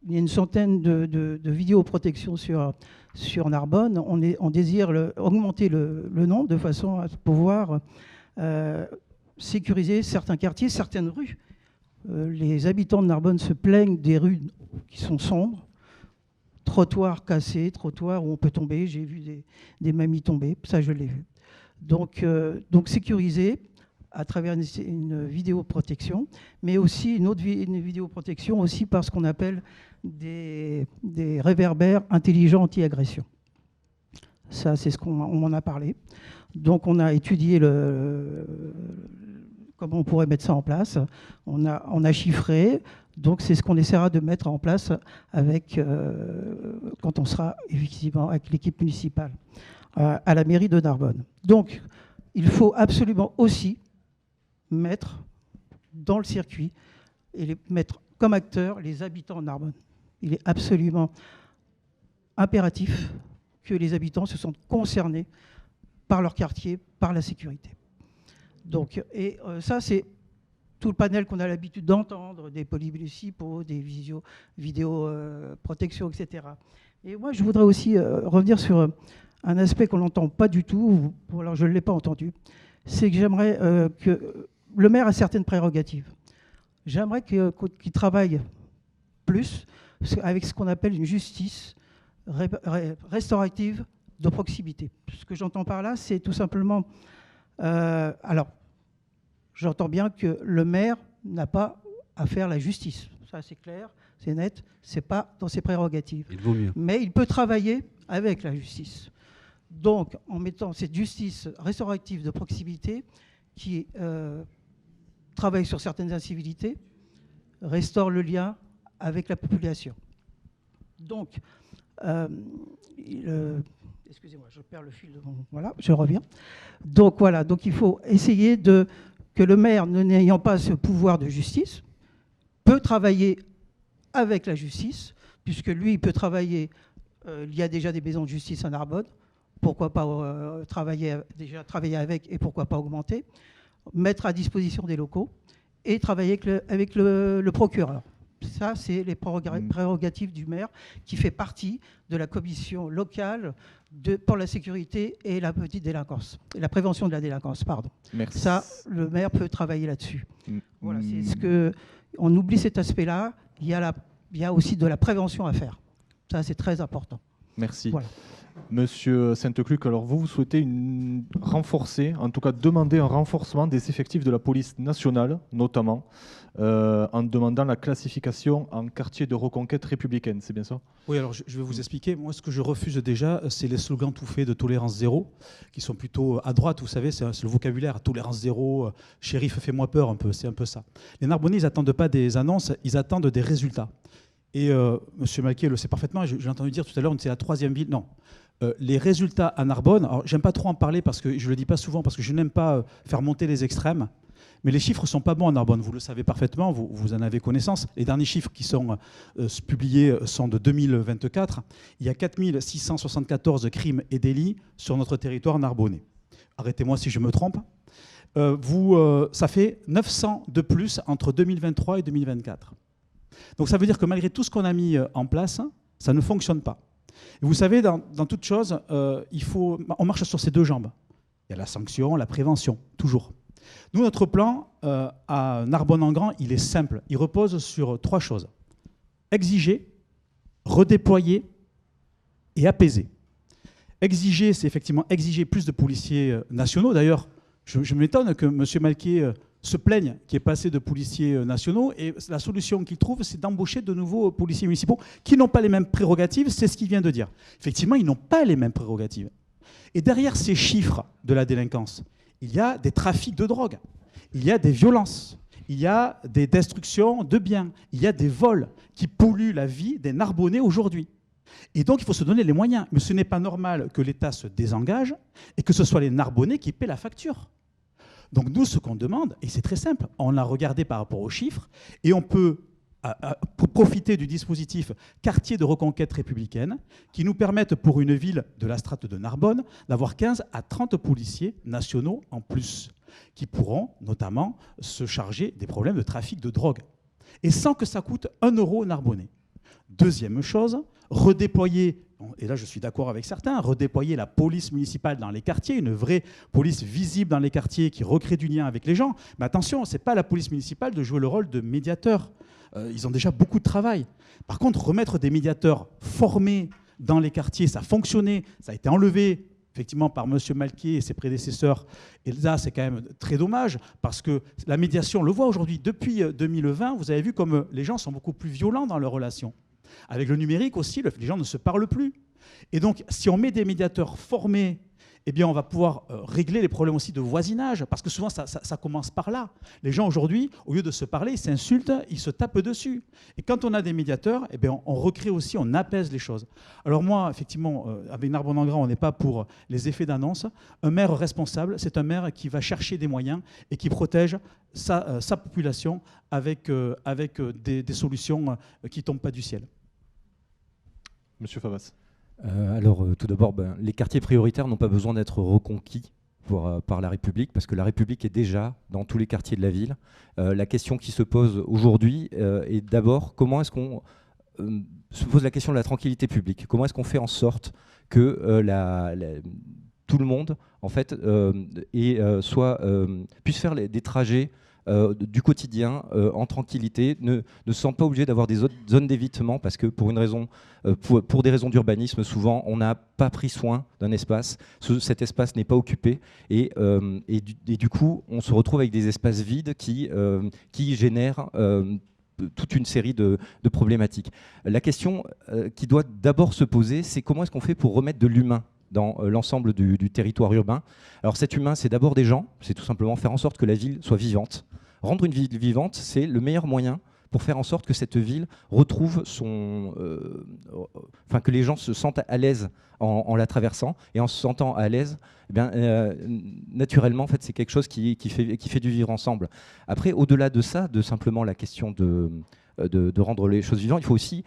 il y a une centaine de vidéoprotections sur Narbonne. On désire augmenter le nombre de façon à pouvoir sécuriser certains quartiers, certaines rues. Les habitants de Narbonne se plaignent des rues qui sont sombres, trottoirs cassés, trottoirs où on peut tomber. J'ai vu des mamies tomber, ça je l'ai vu. Donc sécuriser à travers une vidéoprotection, mais aussi une vidéoprotection aussi par ce qu'on appelle des réverbères intelligents anti-agression. Ça, c'est ce qu'on en a parlé. Donc on a étudié comment on pourrait mettre ça en place. On a chiffré. Donc c'est ce qu'on essaiera de mettre en place quand on sera effectivement avec l'équipe municipale à la mairie de Narbonne. Donc il faut absolument aussi mettre dans le circuit et mettre comme acteurs les habitants de Narbonne. Il est absolument impératif que les habitants se sentent concernés par leur quartier, par la sécurité. Donc, ça, c'est tout le panel qu'on a l'habitude d'entendre, des polymunicipaux, des vidéos protection, etc. Et moi, je voudrais aussi revenir sur un aspect qu'on n'entend pas du tout, ou alors je ne l'ai pas entendu, c'est que j'aimerais que le maire a certaines prérogatives. J'aimerais qu'il travaille plus avec ce qu'on appelle une justice restaurative de proximité. Ce que j'entends par là, c'est tout simplement... alors, j'entends bien que le maire n'a pas à faire la justice. Ça, c'est clair, c'est net, c'est pas dans ses prérogatives. Il vaut mieux. Mais il peut travailler avec la justice. Donc, en mettant cette justice restaurative de proximité qui travaille sur certaines incivilités, restaure le lien avec la population. Donc, excusez-moi, je perds le fil de mon... Voilà, je reviens. Donc voilà, donc il faut essayer que le maire, n'ayant pas ce pouvoir de justice, peut travailler avec la justice, puisque lui, il peut travailler, il y a déjà des maisons de justice à Narbonne, pourquoi pas travailler avec et pourquoi pas augmenter, mettre à disposition des locaux et travailler avec le procureur. Ça, c'est les prérogatives du maire qui fait partie de la commission locale pour la sécurité et la petite délinquance, et la prévention de la délinquance, pardon. Merci. Ça, le maire peut travailler là-dessus. Voilà, c'est ce que... On oublie cet aspect-là, il y a aussi de la prévention à faire. Ça, c'est très important. Merci. Voilà. Monsieur Sainte-Cluc, alors vous souhaitez renforcer, en tout cas demander un renforcement des effectifs de la police nationale, notamment, en demandant la classification en quartier de reconquête républicaine, c'est bien ça? Oui, alors je vais vous expliquer. Moi, ce que je refuse déjà, c'est les slogans tout faits de tolérance zéro, qui sont plutôt à droite, vous savez, c'est le vocabulaire, tolérance zéro, shérif, fais-moi peur un peu, c'est un peu ça. Les Narbonnais, ils n'attendent pas des annonces, ils attendent des résultats. Et M. Malquier le sait parfaitement, je l'ai entendu dire tout à l'heure, c'est la 3e ville, non. Les résultats à Narbonne, alors j'aime pas trop en parler parce que je ne le dis pas souvent, parce que je n'aime pas faire monter les extrêmes, mais les chiffres ne sont pas bons à Narbonne, vous le savez parfaitement, vous en avez connaissance. Les derniers chiffres qui sont publiés sont de 2024. Il y a 4674 crimes et délits sur notre territoire narbonnais. Arrêtez-moi si je me trompe. Ça fait 900 de plus entre 2023 et 2024. Donc ça veut dire que malgré tout ce qu'on a mis en place, ça ne fonctionne pas. Et vous savez, dans toute chose, on marche sur ces deux jambes. Il y a la sanction, la prévention, toujours. Nous, notre plan à Narbonne-en-Grand, il est simple. Il repose sur 3 choses. Exiger, redéployer et apaiser. Exiger, c'est effectivement exiger plus de policiers nationaux. D'ailleurs, je m'étonne que M. Malquier se plaigne qu'il est passé de policiers nationaux, et la solution qu'il trouve, c'est d'embaucher de nouveaux policiers municipaux qui n'ont pas les mêmes prérogatives, c'est ce qu'il vient de dire. Effectivement, ils n'ont pas les mêmes prérogatives. Et derrière ces chiffres de la délinquance, il y a des trafics de drogue, il y a des violences, il y a des destructions de biens, il y a des vols qui polluent la vie des Narbonnais aujourd'hui. Et donc, il faut se donner les moyens. Mais ce n'est pas normal que l'État se désengage et que ce soit les Narbonnais qui paient la facture. Donc nous, ce qu'on demande, et c'est très simple, on a regardé par rapport aux chiffres, et on peut profiter du dispositif quartier de reconquête républicaine, qui nous permettent pour une ville de la strate de Narbonne d'avoir 15 à 30 policiers nationaux en plus, qui pourront notamment se charger des problèmes de trafic de drogue, et sans que ça coûte 1 euro aux Narbonnais. Deuxième chose, redéployer, et là je suis d'accord avec certains, redéployer la police municipale dans les quartiers, une vraie police visible dans les quartiers qui recrée du lien avec les gens. Mais attention, ce n'est pas la police municipale de jouer le rôle de médiateur. Ils ont déjà beaucoup de travail. Par contre, remettre des médiateurs formés dans les quartiers, ça a fonctionné, ça a été enlevé effectivement par M. Malquier et ses prédécesseurs. Et là, c'est quand même très dommage, parce que la médiation, on le voit aujourd'hui, depuis 2020, vous avez vu comme les gens sont beaucoup plus violents dans leurs relations. Avec le numérique aussi, les gens ne se parlent plus. Et donc, si on met des médiateurs formés, eh bien, on va pouvoir régler les problèmes aussi de voisinage, parce que souvent, ça commence par là. Les gens, aujourd'hui, au lieu de se parler, ils s'insultent, ils se tapent dessus. Et quand on a des médiateurs, eh bien, on recrée aussi, on apaise les choses. Alors moi, effectivement, avec Narbonne-en-Grand, on n'est pas pour les effets d'annonce. Un maire responsable, c'est un maire qui va chercher des moyens et qui protège sa population avec des solutions qui ne tombent pas du ciel. Monsieur Favas. Alors, tout d'abord, les quartiers prioritaires n'ont pas besoin d'être reconquis. par la République, parce que la République est déjà dans tous les quartiers de la ville. La question qui se pose aujourd'hui est d'abord comment est-ce qu'on se pose la question de la tranquillité publique. Comment est-ce qu'on fait en sorte que tout le monde en fait, puisse faire des trajets du quotidien en tranquillité, ne se sentent pas obligés d'avoir des zones d'évitement parce que pour des raisons d'urbanisme, souvent on n'a pas pris soin d'un espace, cet espace n'est pas occupé et du coup on se retrouve avec des espaces vides qui génèrent toute une série de problématiques. La question qui doit d'abord se poser, c'est comment est-ce qu'on fait pour remettre de l'humain dans l'ensemble du territoire urbain. Alors cet humain, c'est d'abord des gens, c'est tout simplement faire en sorte que la ville soit vivante. Rendre une ville vivante, c'est le meilleur moyen pour faire en sorte que cette ville retrouve que les gens se sentent à l'aise en la traversant, et en se sentant à l'aise, naturellement, en fait, c'est quelque chose qui fait du vivre ensemble. Après, au-delà de ça, de simplement la question de rendre les choses vivantes, il faut aussi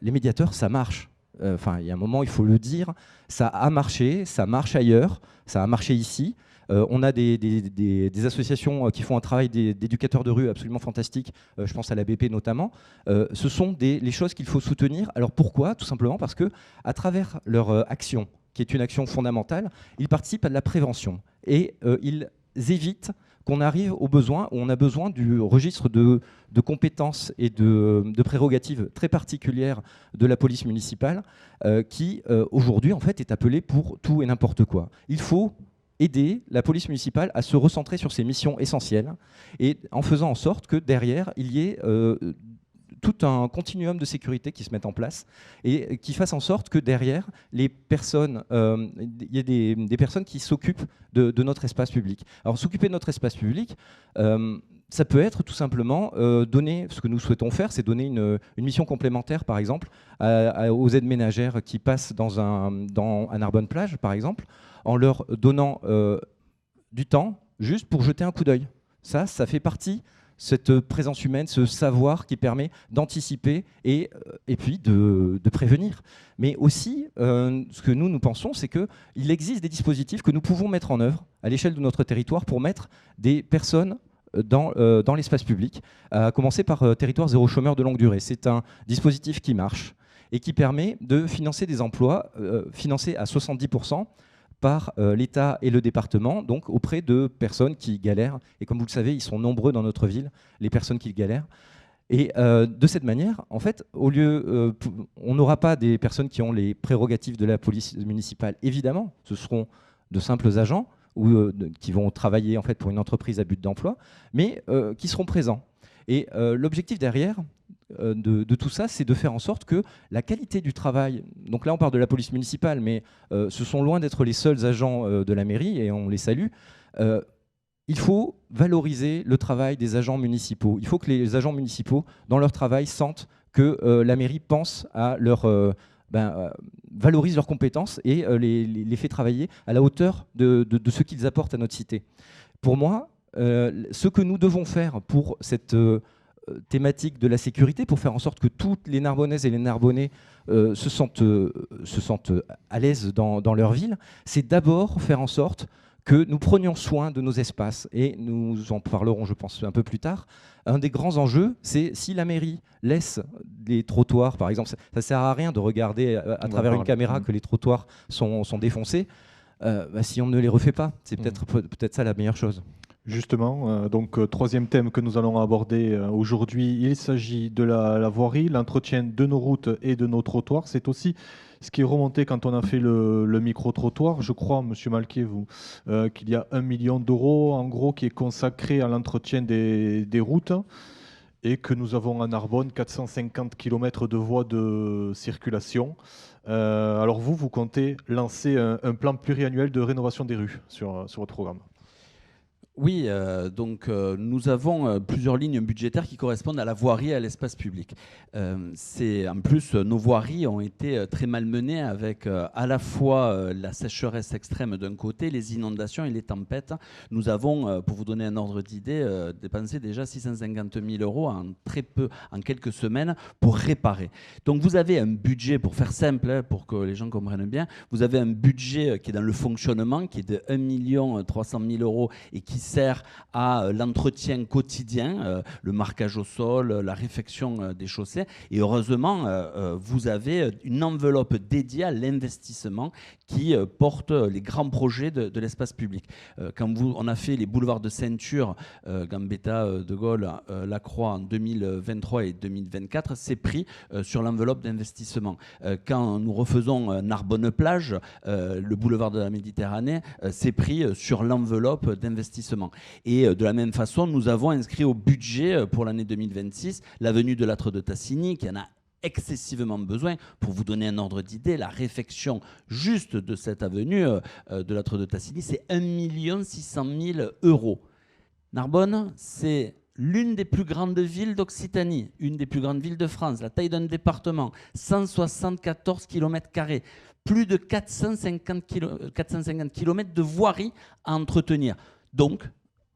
les médiateurs, ça marche. Il y a un moment, il faut le dire, ça a marché, ça marche ailleurs, ça a marché ici. On a des associations qui font un travail d'éducateurs de rue absolument fantastique, je pense à la BP notamment. Ce sont les choses qu'il faut soutenir. Alors pourquoi ? Tout simplement parce qu'à travers leur action, qui est une action fondamentale, ils participent à de la prévention et ils évitent qu'on arrive au besoin où on a besoin du registre de compétences et de prérogatives très particulières de la police municipale qui aujourd'hui en fait est appelée pour tout et n'importe quoi. Il faut aider la police municipale à se recentrer sur ses missions essentielles et en faisant en sorte que derrière il y ait tout un continuum de sécurité qui se mette en place et qui fasse en sorte que derrière les personnes, il y ait des personnes qui s'occupent de notre espace public. Alors s'occuper de notre espace public, ça peut être tout simplement donner, ce que nous souhaitons faire, c'est donner une mission complémentaire, par exemple, aux aides ménagères qui passent à Narbonne-Plage, par exemple, en leur donnant du temps juste pour jeter un coup d'œil. Ça fait partie, cette présence humaine, ce savoir qui permet d'anticiper et puis de prévenir. Mais aussi, ce que nous pensons, c'est qu'il existe des dispositifs que nous pouvons mettre en œuvre à l'échelle de notre territoire pour mettre des personnes dans l'espace public, à commencer par Territoire Zéro Chômeur de longue durée. C'est un dispositif qui marche et qui permet de financer des emplois financés à 70% par l'État et le département, donc auprès de personnes qui galèrent. Et comme vous le savez, ils sont nombreux dans notre ville, les personnes qui galèrent. Et de cette manière, en fait, on n'aura pas des personnes qui ont les prérogatives de la police municipale, évidemment, ce seront de simples agents qui vont travailler en fait, pour une entreprise à but d'emploi, mais qui seront présents. Et l'objectif derrière de tout ça, c'est de faire en sorte que la qualité du travail, donc là on parle de la police municipale, mais ce sont loin d'être les seuls agents de la mairie, et on les salue, il faut valoriser le travail des agents municipaux. Il faut que les agents municipaux, dans leur travail, sentent que la mairie pense à valorise leurs compétences et les fait travailler à la hauteur de ce qu'ils apportent à notre cité. Pour moi, ce que nous devons faire pour cette thématique de la sécurité, pour faire en sorte que toutes les Narbonnaises et les Narbonnais se sentent à l'aise dans leur ville, c'est d'abord faire en sorte que nous prenions soin de nos espaces. Et nous en parlerons, je pense, un peu plus tard. Un des grands enjeux, c'est si la mairie laisse les trottoirs, par exemple, ça ne sert à rien de regarder à travers une caméra que les trottoirs sont défoncés, si on ne les refait pas. C'est peut-être ça la meilleure chose. Justement, troisième thème que nous allons aborder aujourd'hui, il s'agit de la voirie, l'entretien de nos routes et de nos trottoirs. C'est aussi ce qui est remonté quand on a fait le micro-trottoir. Je crois, Monsieur Malquier, qu'il y a 1 million d'euros en gros qui est consacré à l'entretien des routes et que nous avons à Narbonne 450 km de voies de circulation. Alors vous comptez lancer un plan pluriannuel de rénovation des rues sur votre programme? Oui, donc nous avons plusieurs lignes budgétaires qui correspondent à la voirie et à l'espace public. En plus, nos voiries ont été très malmenées avec à la fois la sécheresse extrême d'un côté, les inondations et les tempêtes. Nous avons, pour vous donner un ordre d'idée, dépensé déjà 650 000 € en quelques semaines pour réparer. Donc vous avez un budget, pour faire simple, pour que les gens comprennent bien, vous avez un budget qui est dans le fonctionnement, qui est de 1 300 000 € et qui sert à l'entretien quotidien, le marquage au sol, la réfection des chaussées. Et heureusement, vous avez une enveloppe dédiée à l'investissement qui porte les grands projets de l'espace public. Quand on a fait les boulevards de ceinture, Gambetta, De Gaulle, Lacroix en 2023 et 2024, c'est pris sur l'enveloppe d'investissement. Quand nous refaisons Narbonne-Plage, le boulevard de la Méditerranée, c'est pris sur l'enveloppe d'investissement. Et de la même façon, nous avons inscrit au budget pour l'année 2026 l'avenue de Lattre de Tassigny, qui en a excessivement besoin. Pour vous donner un ordre d'idée, la réfection juste de cette avenue de Lattre de Tassigny, c'est 1 600 000 €. Narbonne, c'est l'une des plus grandes villes d'Occitanie, une des plus grandes villes de France, la taille d'un département, 174 km², plus de 450 km de voirie à entretenir. Donc,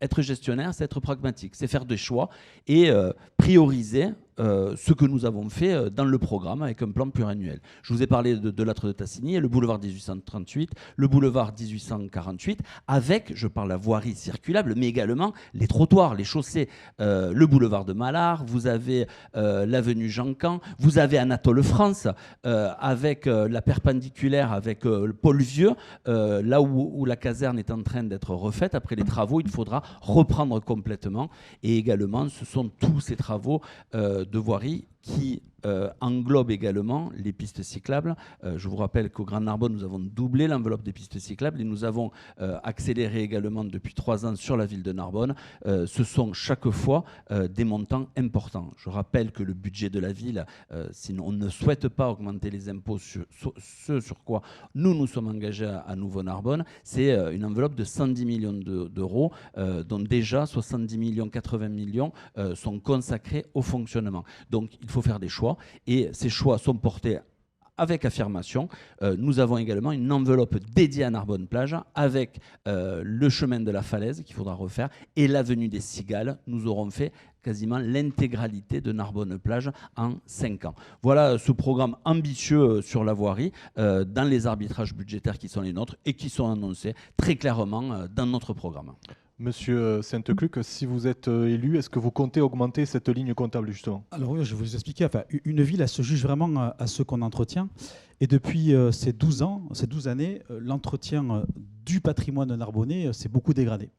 être gestionnaire, c'est être pragmatique, c'est faire des choix et prioriser ce que nous avons fait dans le programme avec un plan pluriannuel. Je vous ai parlé de Lattre de Tassigny, le boulevard 1838, le boulevard 1848, avec, je parle la voirie circulable, mais également les trottoirs, les chaussées, le boulevard de Malard, vous avez l'avenue Jean-Camp, vous avez Anatole France, avec la perpendiculaire avec le pôle vieux, là où la caserne est en train d'être refaite. Après les travaux, il faudra reprendre complètement. Et également, ce sont tous ces travaux de voirie qui englobe également les pistes cyclables. Je vous rappelle qu'au Grand Narbonne, nous avons doublé l'enveloppe des pistes cyclables et nous avons accéléré également depuis 3 ans sur la ville de Narbonne. Ce sont chaque fois des montants importants. Je rappelle que le budget de la ville, si on ne souhaite pas augmenter les impôts, ce sur quoi nous sommes engagés à Nouveau-Narbonne, c'est une enveloppe de 110 millions d'euros, dont déjà 70 millions, 80 millions sont consacrés au fonctionnement. Donc il faut faire des choix et ces choix sont portés avec affirmation. Nous avons également une enveloppe dédiée à Narbonne-Plage avec le chemin de la Falaise qu'il faudra refaire et l'avenue des Cigales. Nous aurons fait quasiment l'intégralité de Narbonne-Plage en 5 ans. Voilà ce programme ambitieux sur la voirie dans les arbitrages budgétaires qui sont les nôtres et qui sont annoncés très clairement dans notre programme. Monsieur Sainte-Cluc, si vous êtes élu, est-ce que vous comptez augmenter cette ligne comptable justement? Alors oui, je vais vous expliquer. Enfin, une ville, elle se juge vraiment à ce qu'on entretient. Et depuis ces 12 années, l'entretien du patrimoine narbonnais s'est beaucoup dégradé.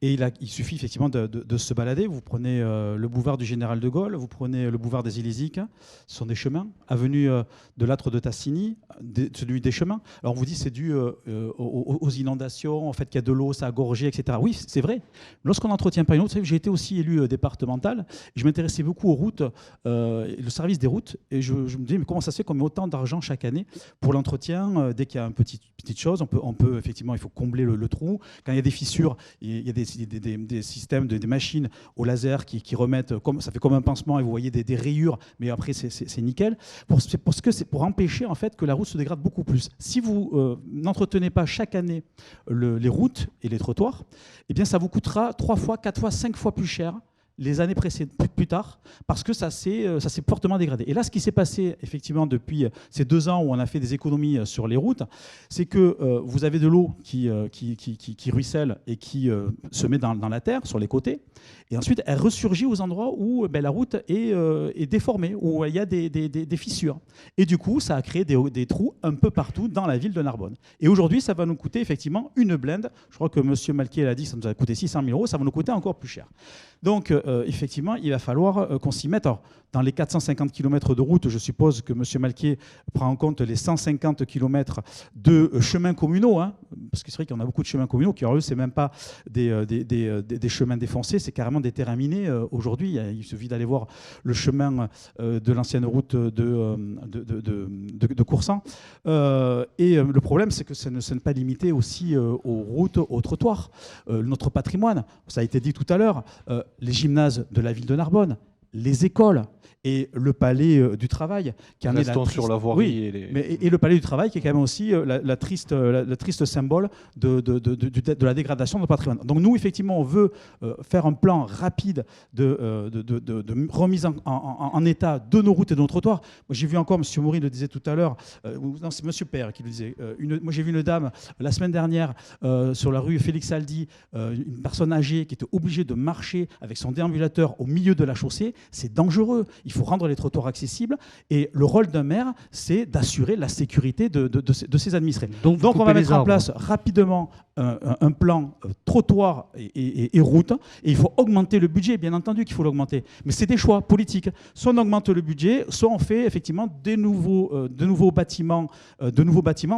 Et il suffit effectivement de se balader. Vous prenez le boulevard du Général de Gaulle, vous prenez le boulevard des Ilésiques, ce sont des chemins. Avenue de Lattre de Tassigny, celui des chemins. Alors on vous dit c'est dû aux inondations, au fait qu'il y a de l'eau, ça a gorgé, etc. Oui, c'est vrai. Lorsqu'on n'entretient pas une route, j'ai été aussi élu départemental, je m'intéressais beaucoup aux routes, le service des routes, et je me disais mais comment ça se fait qu'on met autant d'argent chaque année pour l'entretien? Dès qu'il y a une petite chose, on peut effectivement, il faut combler le trou. Quand il y a des fissures, il y a des systèmes, des machines au laser qui remettent, ça fait comme un pansement et vous voyez des rayures, mais après c'est nickel. C'est pour empêcher en fait que la route se dégrade beaucoup plus. Si vous n'entretenez pas chaque année les routes et les trottoirs, eh bien ça vous coûtera 3 fois, 4 fois, 5 fois plus cher les années plus tard, parce que ça s'est fortement dégradé. Et là, ce qui s'est passé effectivement depuis ces 2 ans où on a fait des économies sur les routes, c'est que vous avez de l'eau qui ruisselle et qui se met dans la terre, sur les côtés, et ensuite elle ressurgit aux endroits où la route est déformée, où il y a des fissures. Et du coup, ça a créé des trous un peu partout dans la ville de Narbonne. Et aujourd'hui, ça va nous coûter effectivement une blinde. Je crois que M. Malquier l'a dit, ça nous a coûté 600 000 €, ça va nous coûter encore plus cher. Donc, effectivement, il va falloir qu'on s'y mette. Alors, dans les 450 km de route, je suppose que M. Malquier prend en compte les 150 km de chemins communaux, hein, parce que c'est vrai qu'il y en a beaucoup de chemins communaux qui, eux, ce n'est même pas des chemins défoncés, c'est carrément des terrains minés. Aujourd'hui, il suffit d'aller voir le chemin de l'ancienne route de Coursan. Et le problème, c'est que ça n'est pas limité aussi aux routes, aux trottoirs. Notre patrimoine, ça a été dit tout à l'heure, les gymnases de la ville de Narbonne, les écoles et le palais du travail qui en est la triste... sur la voirie. Oui, et le palais du travail qui est quand même aussi la triste symbole de la dégradation de notre patrimoine. Donc nous, effectivement, on veut faire un plan rapide de remise en état de nos routes et de nos trottoirs. Moi, j'ai vu encore, M. Maury le disait tout à l'heure, non, c'est M. Père qui le disait, moi j'ai vu une dame la semaine dernière sur la rue Félix Aldi, une personne âgée qui était obligée de marcher avec son déambulateur au milieu de la chaussée. C'est dangereux. Il faut rendre les trottoirs accessibles. Et le rôle d'un maire, c'est d'assurer la sécurité de ses administrés. Donc on va mettre en place rapidement un plan trottoir et route. Et il faut augmenter le budget. Bien entendu qu'il faut l'augmenter. Mais c'est des choix politiques. Soit on augmente le budget, soit on fait effectivement de nouveaux bâtiments.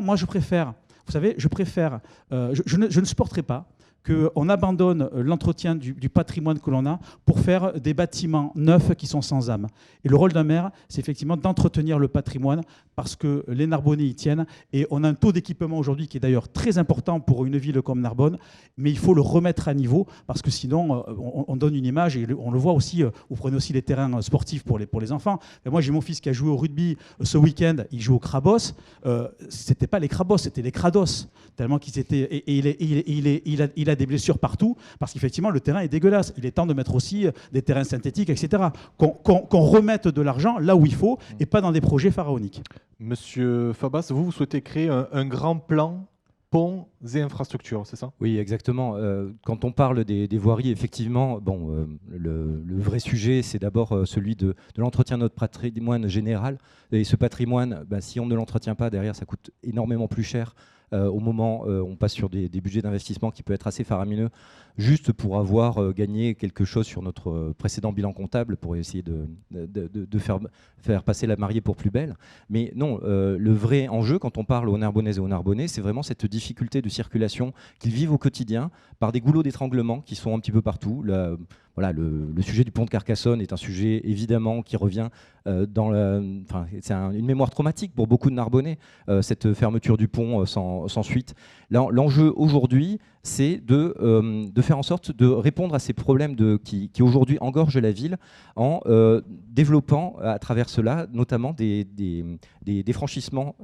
Moi, je préfère, vous savez, je ne supporterai pas qu'on abandonne l'entretien du patrimoine que l'on a pour faire des bâtiments neufs qui sont sans âme. Et le rôle d'un maire, c'est effectivement d'entretenir le patrimoine parce que les Narbonnais y tiennent. Et on a un taux d'équipement aujourd'hui qui est d'ailleurs très important pour une ville comme Narbonne, mais il faut le remettre à niveau parce que sinon, on donne une image, et on le voit aussi, vous prenez aussi les terrains sportifs pour les enfants. Et moi, j'ai mon fils qui a joué au rugby ce week-end, il joue au Crabos. C'était pas les Crabos, c'était les Crados, tellement qu'ils étaient... Et il a des blessures partout, parce qu'effectivement, le terrain est dégueulasse. Il est temps de mettre aussi des terrains synthétiques, etc. Qu'on remette de l'argent là où il faut, et pas dans des projets pharaoniques. Monsieur Fabas, vous souhaitez créer un grand plan ponts et infrastructures, c'est ça? Oui, exactement. Quand on parle des voiries, effectivement, le vrai sujet, c'est d'abord celui de l'entretien de notre patrimoine général. Et ce patrimoine, si on ne l'entretient pas, derrière, ça coûte énormément plus cher. Au moment où on passe sur des budgets d'investissement qui peut être assez faramineux, juste pour avoir gagné quelque chose sur notre précédent bilan comptable, pour essayer de faire passer la mariée pour plus belle. Mais non, le vrai enjeu, quand on parle aux Narbonnaises et aux Narbonnais, c'est vraiment cette difficulté de circulation qu'ils vivent au quotidien par des goulots d'étranglement qui sont un petit peu partout. Voilà, le sujet du pont de Carcassonne est un sujet évidemment qui revient c'est une mémoire traumatique pour beaucoup de Narbonnais, cette fermeture du pont sans suite. L'enjeu aujourd'hui, c'est de faire en sorte de répondre à ces problèmes qui aujourd'hui engorgent la ville en développant à travers cela notamment des franchissements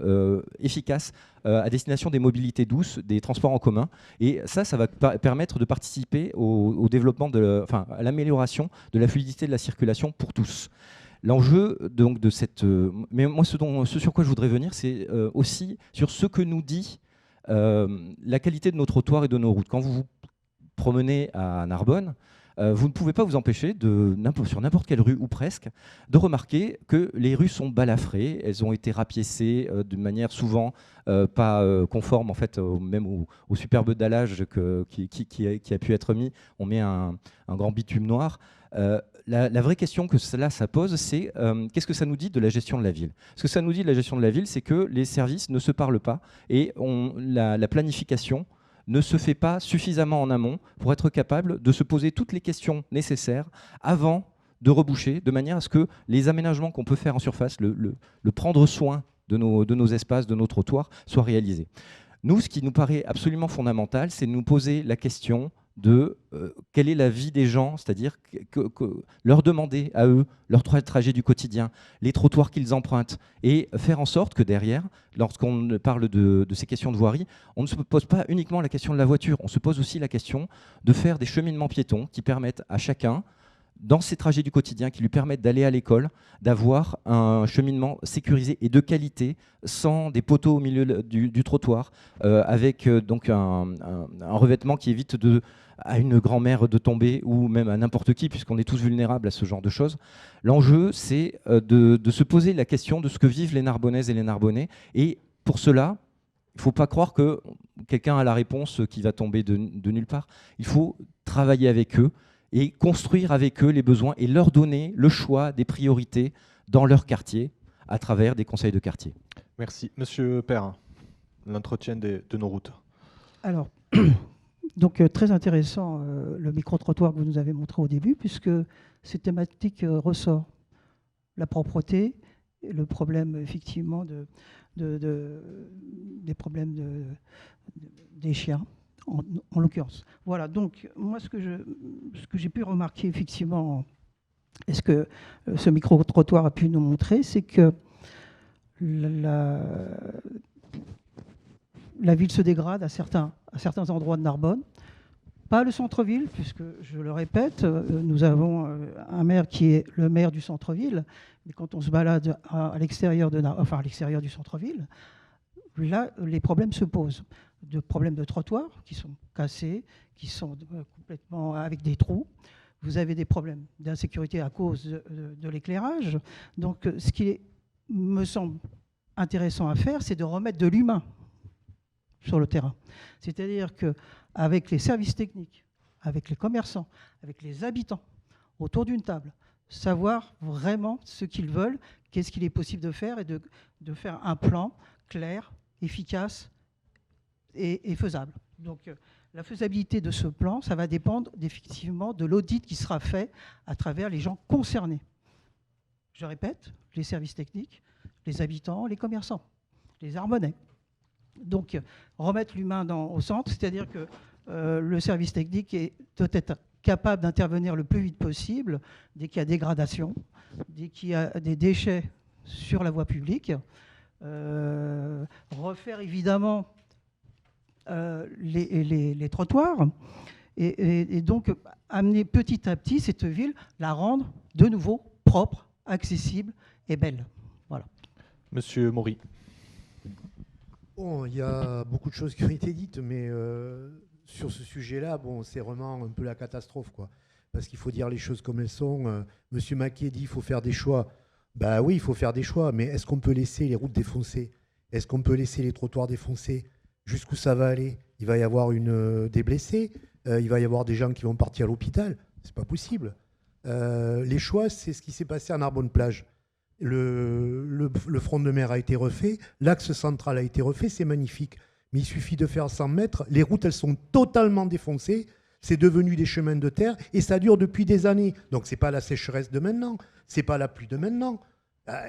efficaces à destination des mobilités douces, des transports en commun. Et ça va permettre de participer au développement, à l'amélioration de la fluidité de la circulation pour tous. L'enjeu donc de cette... mais moi, ce sur quoi je voudrais venir, c'est aussi sur ce que nous dit la qualité de nos trottoirs et de nos routes. Quand vous vous promenez à Narbonne, vous ne pouvez pas vous empêcher, sur n'importe quelle rue ou presque, de remarquer que les rues sont balafrées, elles ont été rapiécées de manière souvent pas conforme en fait, même au superbe dallage qui a pu être mis. On met un grand bitume noir. La vraie question que ça pose, c'est qu'est-ce que ça nous dit de la gestion de la ville? Ce que ça nous dit de la gestion de la ville, c'est que les services ne se parlent pas et la planification ne se fait pas suffisamment en amont pour être capable de se poser toutes les questions nécessaires avant de reboucher, de manière à ce que les aménagements qu'on peut faire en surface, le prendre soin de nos espaces, de nos trottoirs, soient réalisés. Nous, ce qui nous paraît absolument fondamental, c'est de nous poser la question de quelle est la vie des gens, c'est-à-dire leur demander à eux leur trajet du quotidien, les trottoirs qu'ils empruntent, et faire en sorte que derrière, lorsqu'on parle de ces questions de voirie, on ne se pose pas uniquement la question de la voiture, on se pose aussi la question de faire des cheminements piétons qui permettent à chacun, dans ses trajets du quotidien, qui lui permettent d'aller à l'école, d'avoir un cheminement sécurisé et de qualité, sans des poteaux au milieu du trottoir, avec donc un revêtement qui évite à une grand-mère de tomber, ou même à n'importe qui, puisqu'on est tous vulnérables à ce genre de choses. L'enjeu, c'est de se poser la question de ce que vivent les Narbonnaises et les Narbonnais. Et pour cela, il ne faut pas croire que quelqu'un a la réponse qui va tomber de nulle part. Il faut travailler avec eux et construire avec eux les besoins et leur donner le choix des priorités dans leur quartier à travers des conseils de quartier. Merci. Monsieur Perrin, l'entretien de nos routes. Alors, donc très intéressant le micro-trottoir que vous nous avez montré au début, puisque cette thématique ressort. La propreté, le problème effectivement des problèmes des chiens, en l'occurrence. Voilà, donc moi ce que j'ai pu remarquer effectivement, et ce que ce micro-trottoir a pu nous montrer, c'est que la ville se dégrade à certains endroits de Narbonne. Pas le centre-ville, puisque, je le répète, nous avons un maire qui est le maire du centre-ville, mais quand on se balade à l'extérieur du centre-ville, là, les problèmes se posent. De problèmes de trottoirs qui sont cassés, qui sont complètement avec des trous. Vous avez des problèmes d'insécurité à cause de l'éclairage. Donc, ce qui me semble intéressant à faire, c'est de remettre de l'humain sur le terrain. C'est-à-dire qu'avec les services techniques, avec les commerçants, avec les habitants, autour d'une table, savoir vraiment ce qu'ils veulent, qu'est-ce qu'il est possible de faire et de faire un plan clair, efficace et faisable. Donc la faisabilité de ce plan, ça va dépendre effectivement de l'audit qui sera fait à travers les gens concernés. Je répète, les services techniques, les habitants, les commerçants, les Arbonnais. Donc, remettre l'humain au centre, c'est-à-dire que le service technique doit être capable d'intervenir le plus vite possible dès qu'il y a dégradation, dès qu'il y a des déchets sur la voie publique. Refaire évidemment les trottoirs et donc amener petit à petit cette ville, la rendre de nouveau propre, accessible et belle. Voilà. Monsieur Maury. Bon, il y a beaucoup de choses qui ont été dites, mais sur ce sujet-là, bon, c'est vraiment un peu la catastrophe, quoi. Parce qu'il faut dire les choses comme elles sont. Monsieur Maquet dit qu'il faut faire des choix. Bah oui, il faut faire des choix, mais est-ce qu'on peut laisser les routes défoncées? Est-ce qu'on peut laisser les trottoirs défoncés? Jusqu'où ça va aller? Il va y avoir des blessés, il va y avoir des gens qui vont partir à l'hôpital. C'est pas possible. Les choix, c'est ce qui s'est passé à Narbonne-Plage. Le front de mer a été refait, l'axe central a été refait, c'est magnifique. Mais il suffit de faire 100 mètres, les routes elles sont totalement défoncées, c'est devenu des chemins de terre et ça dure depuis des années. Donc c'est pas la sécheresse de maintenant, c'est pas la pluie de maintenant.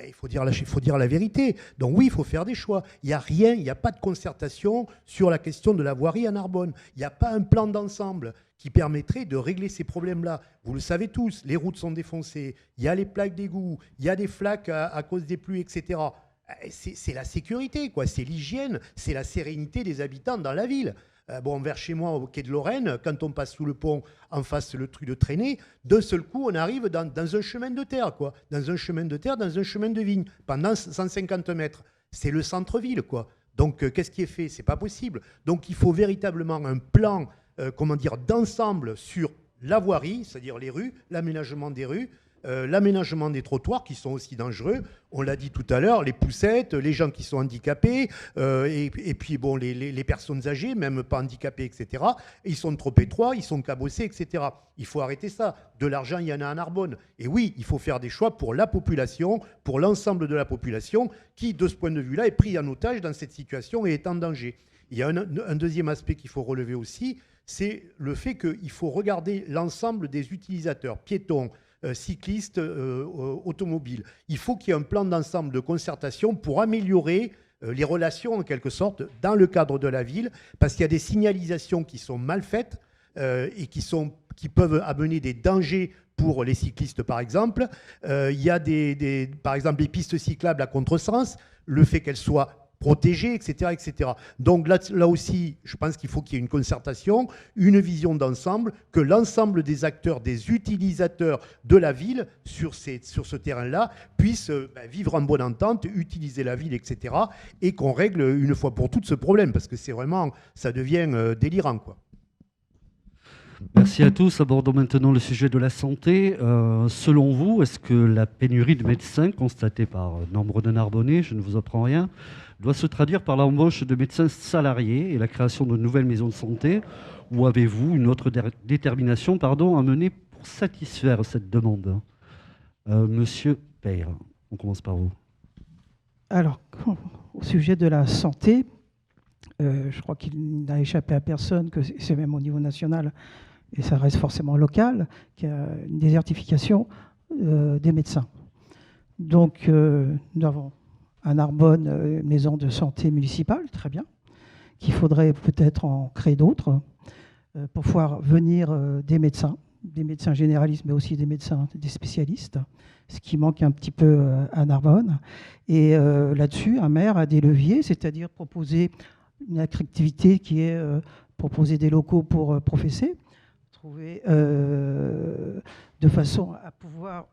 Il faut dire la vérité. Donc oui, il faut faire des choix. Il n'y a rien, il n'y a pas de concertation sur la question de la voirie à Narbonne. Il n'y a pas un plan d'ensemble qui permettrait de régler ces problèmes-là. Vous le savez tous, les routes sont défoncées, il y a les plaques d'égout, il y a des flaques à cause des pluies, etc. C'est la sécurité, quoi. C'est l'hygiène, c'est la sérénité des habitants dans la ville. Bon, vers chez moi, au quai de Lorraine, quand on passe sous le pont, en face le truc de traîner, d'un seul coup, on arrive dans un chemin de terre, quoi. Dans un chemin de terre, dans un chemin de vigne, pendant 150 mètres. C'est le centre-ville, quoi. Donc, qu'est-ce qui est fait? C'est pas possible. Donc, il faut véritablement un plan, d'ensemble sur la voirie, c'est-à-dire les rues, l'aménagement des rues, l'aménagement des trottoirs qui sont aussi dangereux. On l'a dit tout à l'heure, les poussettes, les gens qui sont handicapés, et puis bon, les personnes âgées, même pas handicapées, etc. Ils sont trop étroits, ils sont cabossés, etc. Il faut arrêter ça. De l'argent, il y en a à Narbonne. Et oui, il faut faire des choix pour la population, pour l'ensemble de la population, qui, de ce point de vue-là, est pris en otage dans cette situation et est en danger. Il y a un deuxième aspect qu'il faut relever aussi, c'est le fait qu'il faut regarder l'ensemble des utilisateurs, piétons, cyclistes, automobiles. Il faut qu'il y ait un plan d'ensemble de concertation pour améliorer les relations, en quelque sorte, dans le cadre de la ville, parce qu'il y a des signalisations qui sont mal faites et qui peuvent amener des dangers pour les cyclistes, par exemple. Il y a par exemple, des pistes cyclables à contresens, le fait qu'elles soient protégés, etc., etc. Donc là aussi, je pense qu'il faut qu'il y ait une concertation, une vision d'ensemble, que l'ensemble des acteurs, des utilisateurs de la ville sur ce terrain-là puissent vivre en bonne entente, utiliser la ville, etc., et qu'on règle une fois pour toutes ce problème, parce que c'est vraiment, ça devient délirant, quoi. Merci à tous. Abordons maintenant le sujet de la santé. Selon vous, est-ce que la pénurie de médecins constatée par nombre de Narbonnais, je ne vous apprends rien, doit se traduire par l'embauche de médecins salariés et la création de nouvelles maisons de santé, ou avez-vous une autre détermination à mener pour satisfaire cette demande. Monsieur Peyre, on commence par vous. Alors, au sujet de la santé, je crois qu'il n'a échappé à personne que c'est même au niveau national, et ça reste forcément local, qu'il y a une désertification des médecins. Donc, nous avons à Narbonne une maison de santé municipale, très bien, qu'il faudrait peut-être en créer d'autres pour pouvoir venir des médecins généralistes, mais aussi des spécialistes, ce qui manque un petit peu à Narbonne. Et là-dessus, un maire a des leviers, c'est-à-dire proposer une attractivité qui est proposer des locaux pour professer, trouver de façon à pouvoir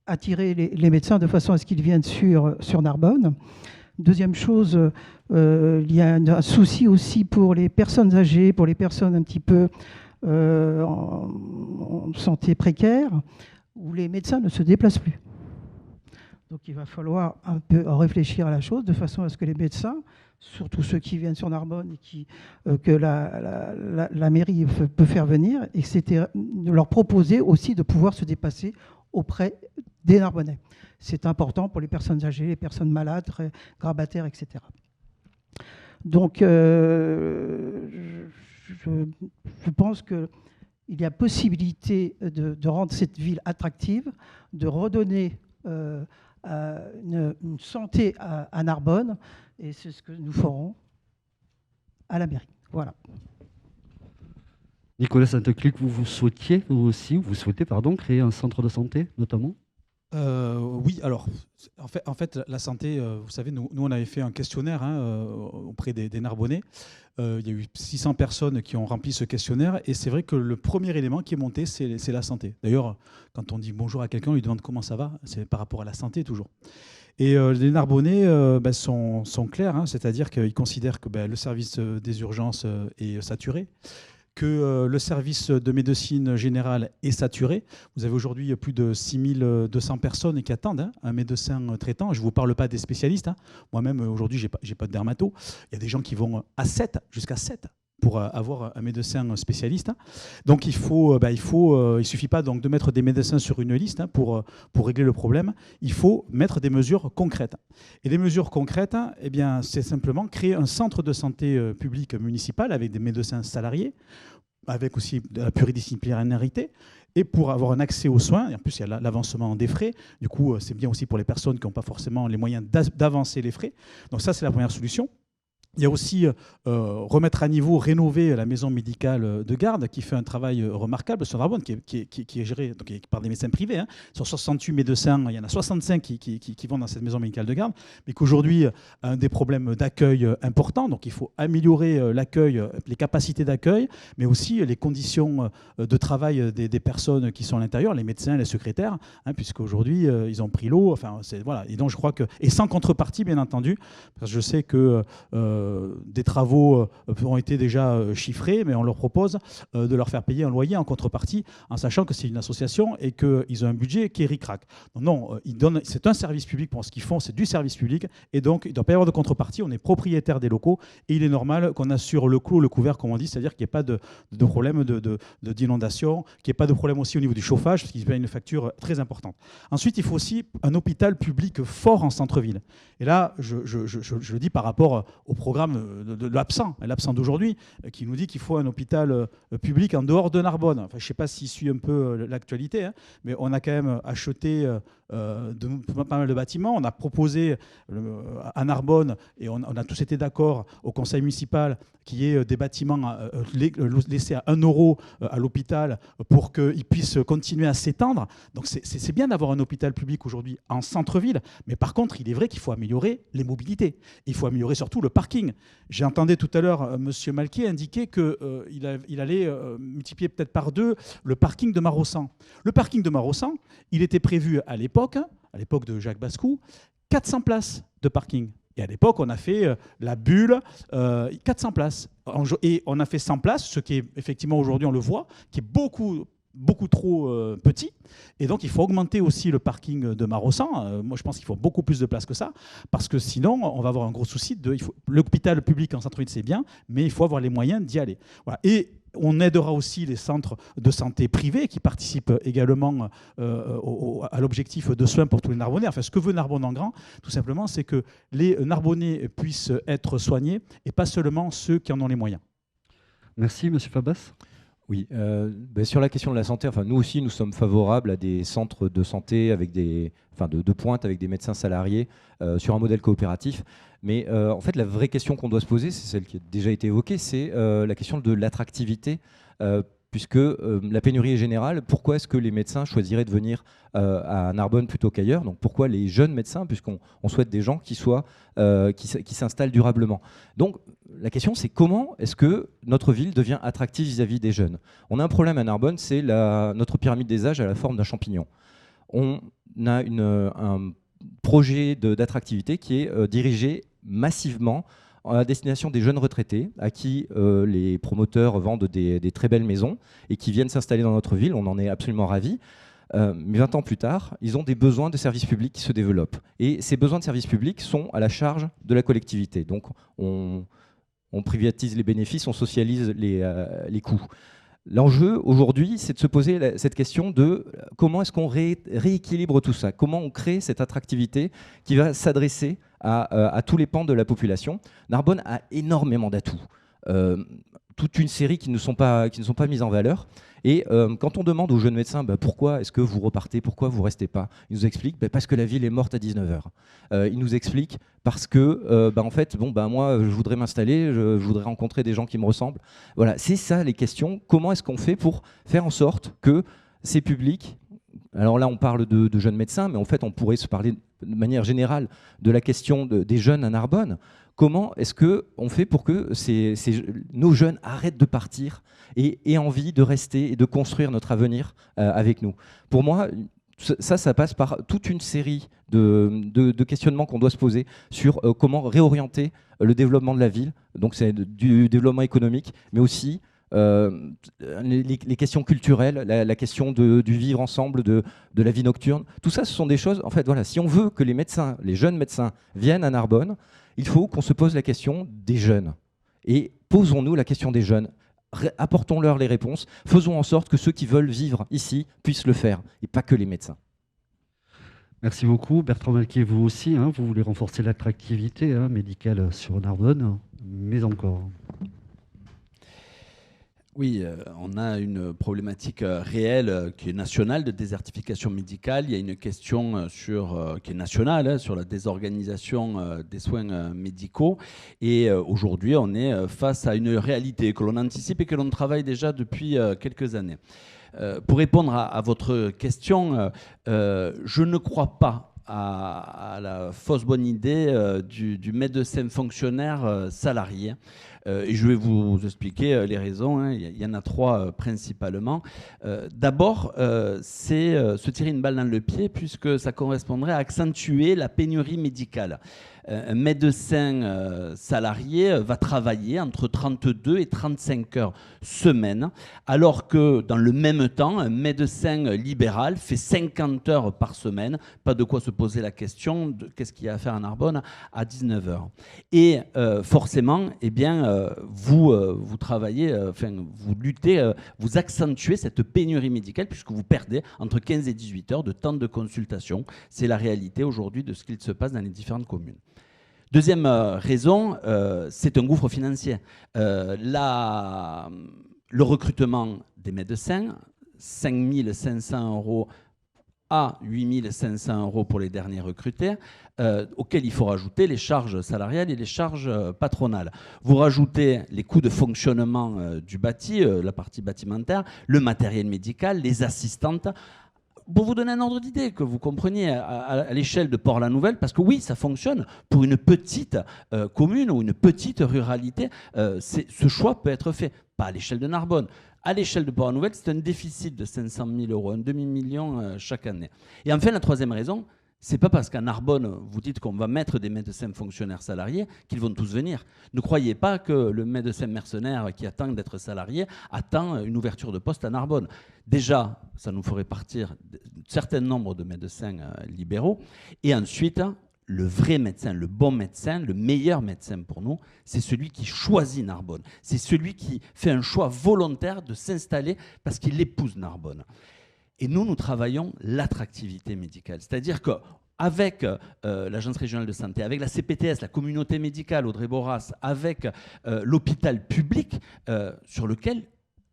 attirer les médecins de façon à ce qu'ils viennent sur Narbonne. Deuxième chose, il y a un souci aussi pour les personnes âgées, pour les personnes un petit peu en santé précaire, où les médecins ne se déplacent plus. Donc il va falloir un peu réfléchir à la chose de façon à ce que les médecins, surtout ceux qui viennent sur Narbonne et que la mairie peut faire venir, et c'était de leur proposer aussi de pouvoir se déplacer auprès des Narbonnais. C'est important pour les personnes âgées, les personnes malades, grabataires, etc. Donc, je pense qu'il y a possibilité de rendre cette ville attractive, de redonner une santé à Narbonne, et c'est ce que nous ferons à la mairie. Voilà. Nicolas Sainte-Clique, vous souhaitez créer un centre de santé, notamment ? Oui, alors, en fait, la santé, vous savez, nous on avait fait un questionnaire auprès des Narbonnais. Il y a eu 600 personnes qui ont rempli ce questionnaire, et c'est vrai que le premier élément qui est monté, c'est la santé. D'ailleurs, quand on dit bonjour à quelqu'un, on lui demande comment ça va, c'est par rapport à la santé toujours. Et les Narbonnais sont clairs, c'est-à-dire qu'ils considèrent que le service des urgences est saturé, que le service de médecine générale est saturé. Vous avez aujourd'hui plus de 6200 personnes qui attendent un médecin traitant. Je ne vous parle pas des spécialistes. Moi-même, aujourd'hui, je n'ai pas de dermato. Il y a des gens qui vont jusqu'à 7 pour avoir un médecin spécialiste. Donc il suffit pas donc de mettre des médecins sur une liste pour régler le problème. Il faut mettre des mesures concrètes. Et les mesures concrètes, c'est simplement créer un centre de santé public municipal avec des médecins salariés, avec aussi de la pluridisciplinarité, et pour avoir un accès aux soins. Et en plus, il y a l'avancement des frais. Du coup, c'est bien aussi pour les personnes qui n'ont pas forcément les moyens d'avancer les frais. Donc ça, c'est la première solution. Il y a aussi remettre à niveau, rénover la maison médicale de garde qui fait un travail remarquable sur Narbonne, qui est gérée par des médecins privés. Sur 68 médecins, il y en a 65 qui vont dans cette maison médicale de garde, mais qu'aujourd'hui a un des problèmes d'accueil importants. Donc il faut améliorer l'accueil, les capacités d'accueil, mais aussi les conditions de travail des personnes qui sont à l'intérieur, les médecins, les secrétaires, puisqu'aujourd'hui ils ont pris l'eau. Voilà. Et donc je crois que, et sans contrepartie bien entendu, parce que je sais que des travaux ont été déjà chiffrés, mais on leur propose de leur faire payer un loyer en contrepartie, en sachant que c'est une association et qu'ils ont un budget qui est ric-rac. Non, c'est un service public pour ce qu'ils font, c'est du service public, et donc il ne doit pas y avoir de contrepartie, on est propriétaire des locaux, et il est normal qu'on assure le clos, le couvert, comme on dit, c'est-à-dire qu'il n'y ait pas de problème d'inondation, qu'il n'y ait pas de problème aussi au niveau du chauffage, parce qu'ils payent une facture très importante. Ensuite, il faut aussi un hôpital public fort en centre-ville. Et là, je le dis par rapport au programme de l'absent d'aujourd'hui, qui nous dit qu'il faut un hôpital public en dehors de Narbonne. Je ne sais pas s'il suit un peu l'actualité, mais on a quand même acheté pas mal de bâtiments. On a proposé à Narbonne, et on a tous été d'accord au conseil municipal, qu'il y ait des bâtiments laissés à 1 euro à l'hôpital pour qu'il puisse continuer à s'étendre. Donc c'est bien d'avoir un hôpital public aujourd'hui en centre-ville, mais par contre, il est vrai qu'il faut améliorer les mobilités. Il faut améliorer surtout le parking. J'ai entendu tout à l'heure M. Malquier indiquer qu'il allait multiplier peut-être par 2 le parking de Marossan. Le parking de Marossan, il était prévu à l'époque de Jacques Bascou, 400 places de parking. Et à l'époque, on a fait la bulle, 400 places. Et on a fait 100 places, ce qui est effectivement aujourd'hui, on le voit, qui est beaucoup trop petit. Et donc, il faut augmenter aussi le parking de Marossan. Moi, je pense qu'il faut beaucoup plus de place que ça, parce que sinon, on va avoir un gros souci. L'hôpital public en centre-ville, c'est bien, mais il faut avoir les moyens d'y aller. Voilà. Et On aidera aussi les centres de santé privés qui participent également à l'objectif de soins pour tous les Narbonnais. Enfin, ce que veut Narbonne en grand, tout simplement, c'est que les Narbonnais puissent être soignés et pas seulement ceux qui en ont les moyens. Merci, Monsieur Fabas. Oui, sur la question de la santé, nous aussi, nous sommes favorables à des centres de santé avec de pointe avec des médecins salariés sur un modèle coopératif. Mais en fait, la vraie question qu'on doit se poser, c'est celle qui a déjà été évoquée, c'est la question de l'attractivité. Puisque la pénurie est générale, pourquoi est-ce que les médecins choisiraient de venir à Narbonne plutôt qu'ailleurs? Donc pourquoi les jeunes médecins, puisqu'on souhaite des gens qui s'installent durablement. Donc la question, c'est comment est-ce que notre ville devient attractive vis-à-vis des jeunes? On a un problème à Narbonne, c'est notre pyramide des âges à la forme d'un champignon. On a un projet d'attractivité qui est dirigé massivement à destination des jeunes retraités à qui les promoteurs vendent des très belles maisons et qui viennent s'installer dans notre ville. On en est absolument ravis. Mais 20 ans plus tard, ils ont des besoins de services publics qui se développent. Et ces besoins de services publics sont à la charge de la collectivité. Donc on privatise les bénéfices, on socialise les coûts. L'enjeu aujourd'hui, c'est de se poser cette question de comment est-ce qu'on rééquilibre tout ça, comment on crée cette attractivité qui va s'adresser à tous les pans de la population. Narbonne a énormément d'atouts, toute une série qui ne sont pas mises en valeur. Et quand on demande aux jeunes médecins pourquoi est-ce que vous repartez, pourquoi vous ne restez pas, ils nous expliquent parce que la ville est morte à 19h. Ils nous expliquent parce que en fait, moi je voudrais m'installer, je voudrais rencontrer des gens qui me ressemblent. Voilà, c'est ça les questions. Comment est-ce qu'on fait pour faire en sorte que ces publics, alors là on parle de jeunes médecins, mais en fait on pourrait se parler de manière générale de la question des jeunes à Narbonne. Comment est-ce qu'on fait pour que nos jeunes arrêtent de partir et aient envie de rester et de construire notre avenir avec nous? Pour moi, ça passe par toute une série de questionnements qu'on doit se poser sur comment réorienter le développement de la ville. Donc c'est du développement économique, mais aussi les questions culturelles, la question du vivre ensemble, de la vie nocturne. Tout ça, ce sont des choses, en fait, voilà, si on veut que les jeunes médecins viennent à Narbonne, il faut qu'on se pose la question des jeunes. Et posons-nous la question des jeunes. Apportons-leur les réponses. Faisons en sorte que ceux qui veulent vivre ici puissent le faire, et pas que les médecins. Merci beaucoup. Bertrand Malquier, vous aussi, vous voulez renforcer l'attractivité médicale sur Narbonne, mais encore. Oui, on a une problématique réelle qui est nationale de désertification médicale. Il y a une question qui est nationale sur la désorganisation des soins médicaux. Et aujourd'hui, on est face à une réalité que l'on anticipe et que l'on travaille déjà depuis quelques années. Pour répondre à votre question, je ne crois pas à la fausse bonne idée du médecin fonctionnaire salarié. Et je vais vous expliquer les raisons. Il y en a trois principalement. D'abord, c'est se tirer une balle dans le pied puisque ça correspondrait à accentuer la pénurie médicale. Un médecin salarié va travailler entre 32 et 35 heures semaine, alors que dans le même temps, un médecin libéral fait 50 heures par semaine. Pas de quoi se poser la question de qu'est-ce qu'il y a à faire à Narbonne à 19 heures. Et forcément, vous travaillez, vous luttez, vous accentuez cette pénurie médicale puisque vous perdez entre 15 et 18 heures de temps de consultation. C'est la réalité aujourd'hui de ce qu'il se passe dans les différentes communes. Deuxième raison, c'est un gouffre financier. Le recrutement des médecins, 5 500 € à 8 500 € pour les derniers recrutés, auxquels il faut rajouter les charges salariales et les charges patronales. Vous rajoutez les coûts de fonctionnement du bâti, la partie bâtimentaire, le matériel médical, les assistantes. Pour vous donner un ordre d'idée, que vous compreniez à l'échelle de Port-la-Nouvelle, parce que oui, ça fonctionne pour une petite commune ou une petite ruralité, ce choix peut être fait, pas à l'échelle de Narbonne. À l'échelle de Port-la-Nouvelle, c'est un déficit de 500 000 €, un demi-million chaque année. Et enfin, la troisième raison, c'est pas parce qu'à Narbonne, vous dites qu'on va mettre des médecins fonctionnaires salariés qu'ils vont tous venir. Ne croyez pas que le médecin mercenaire qui attend d'être salarié attend une ouverture de poste à Narbonne. Déjà, ça nous ferait partir un certain nombre de médecins libéraux. Et ensuite, le vrai médecin, le bon médecin, le meilleur médecin pour nous, c'est celui qui choisit Narbonne. C'est celui qui fait un choix volontaire de s'installer parce qu'il épouse Narbonne. Et nous travaillons l'attractivité médicale. C'est-à-dire qu'avec l'Agence régionale de santé, avec la CPTS, la communauté médicale Audrey Borras, avec l'hôpital public, sur lequel,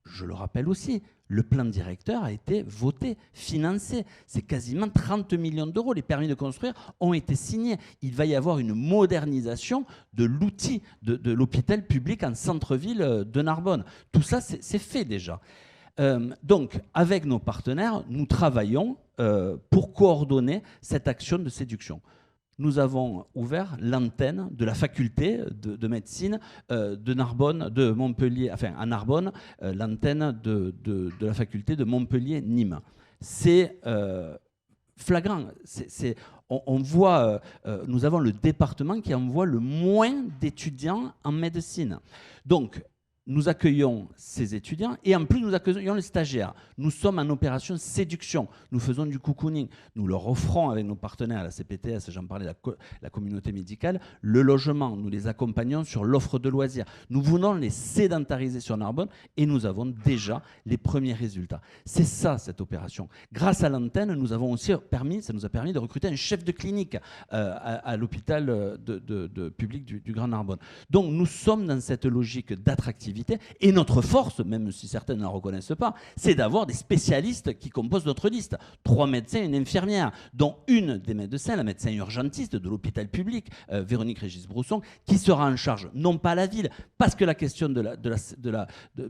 je le rappelle aussi, le plan directeur a été voté, financé. C'est quasiment 30 millions d'euros. Les permis de construire ont été signés. Il va y avoir une modernisation de l'outil de l'hôpital public en centre-ville de Narbonne. Tout ça, c'est fait déjà. Donc, avec nos partenaires, nous travaillons pour coordonner cette action de séduction. Nous avons ouvert l'antenne de la faculté de médecine de Narbonne, de Montpellier, enfin à Narbonne, l'antenne de la faculté de Montpellier-Nîmes. C'est flagrant. On voit, nous avons le département qui envoie le moins d'étudiants en médecine. Donc, nous accueillons ces étudiants et en plus nous accueillons les stagiaires. Nous sommes en opération séduction. Nous faisons du cocooning. Nous leur offrons avec nos partenaires, la CPTS, j'en parlais, la communauté médicale, le logement. Nous les accompagnons sur l'offre de loisirs. Nous voulons les sédentariser sur Narbonne et nous avons déjà les premiers résultats. C'est ça cette opération. Grâce à l'antenne, nous avons aussi ça nous a permis de recruter un chef de clinique à l'hôpital public du Grand Narbonne. Donc nous sommes dans cette logique d'attractivité. Et notre force, même si certains ne la reconnaissent pas, c'est d'avoir des spécialistes qui composent notre liste. 3 médecins et une infirmière, dont une des médecins, la médecin urgentiste de l'hôpital public, Véronique Régis-Brousson, qui sera en charge, non pas à la ville, parce que la question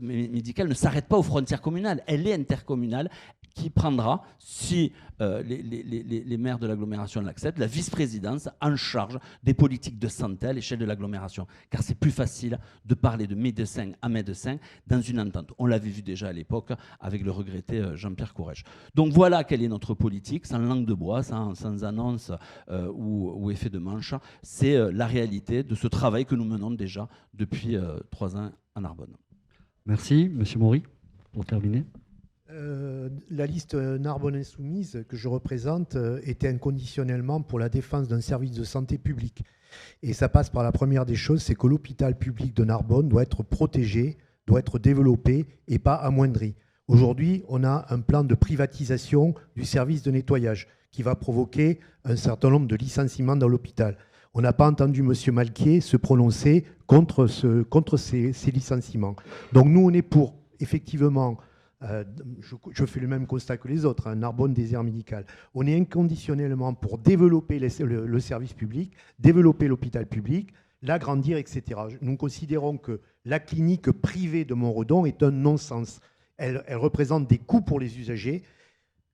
médicale ne s'arrête pas aux frontières communales, elle est intercommunale, qui prendra, si les maires de l'agglomération l'acceptent, la vice-présidence en charge des politiques de santé à l'échelle de l'agglomération. Car c'est plus facile de parler de médecin à médecin dans une entente. On l'avait vu déjà à l'époque avec le regretté Jean-Pierre Courrèges. Donc voilà quelle est notre politique, sans langue de bois, sans annonce ou effet de manche. C'est la réalité de ce travail que nous menons déjà depuis 3 ans à Narbonne. Merci. Monsieur Maury, pour terminer. La liste Narbonne Insoumise que je représente était inconditionnellement pour la défense d'un service de santé public. Et ça passe par la première des choses, c'est que l'hôpital public de Narbonne doit être protégé, doit être développé et pas amoindri. Aujourd'hui, on a un plan de privatisation du service de nettoyage qui va provoquer un certain nombre de licenciements dans l'hôpital. On n'a pas entendu M. Malquier se prononcer contre ces licenciements. Donc nous, on est pour, effectivement, je fais le même constat que les autres, Narbonne désert médical. On est inconditionnellement pour développer le service public, développer l'hôpital public, l'agrandir, etc. Nous considérons que la clinique privée de Montredon est un non-sens. Elle représente des coûts pour les usagers.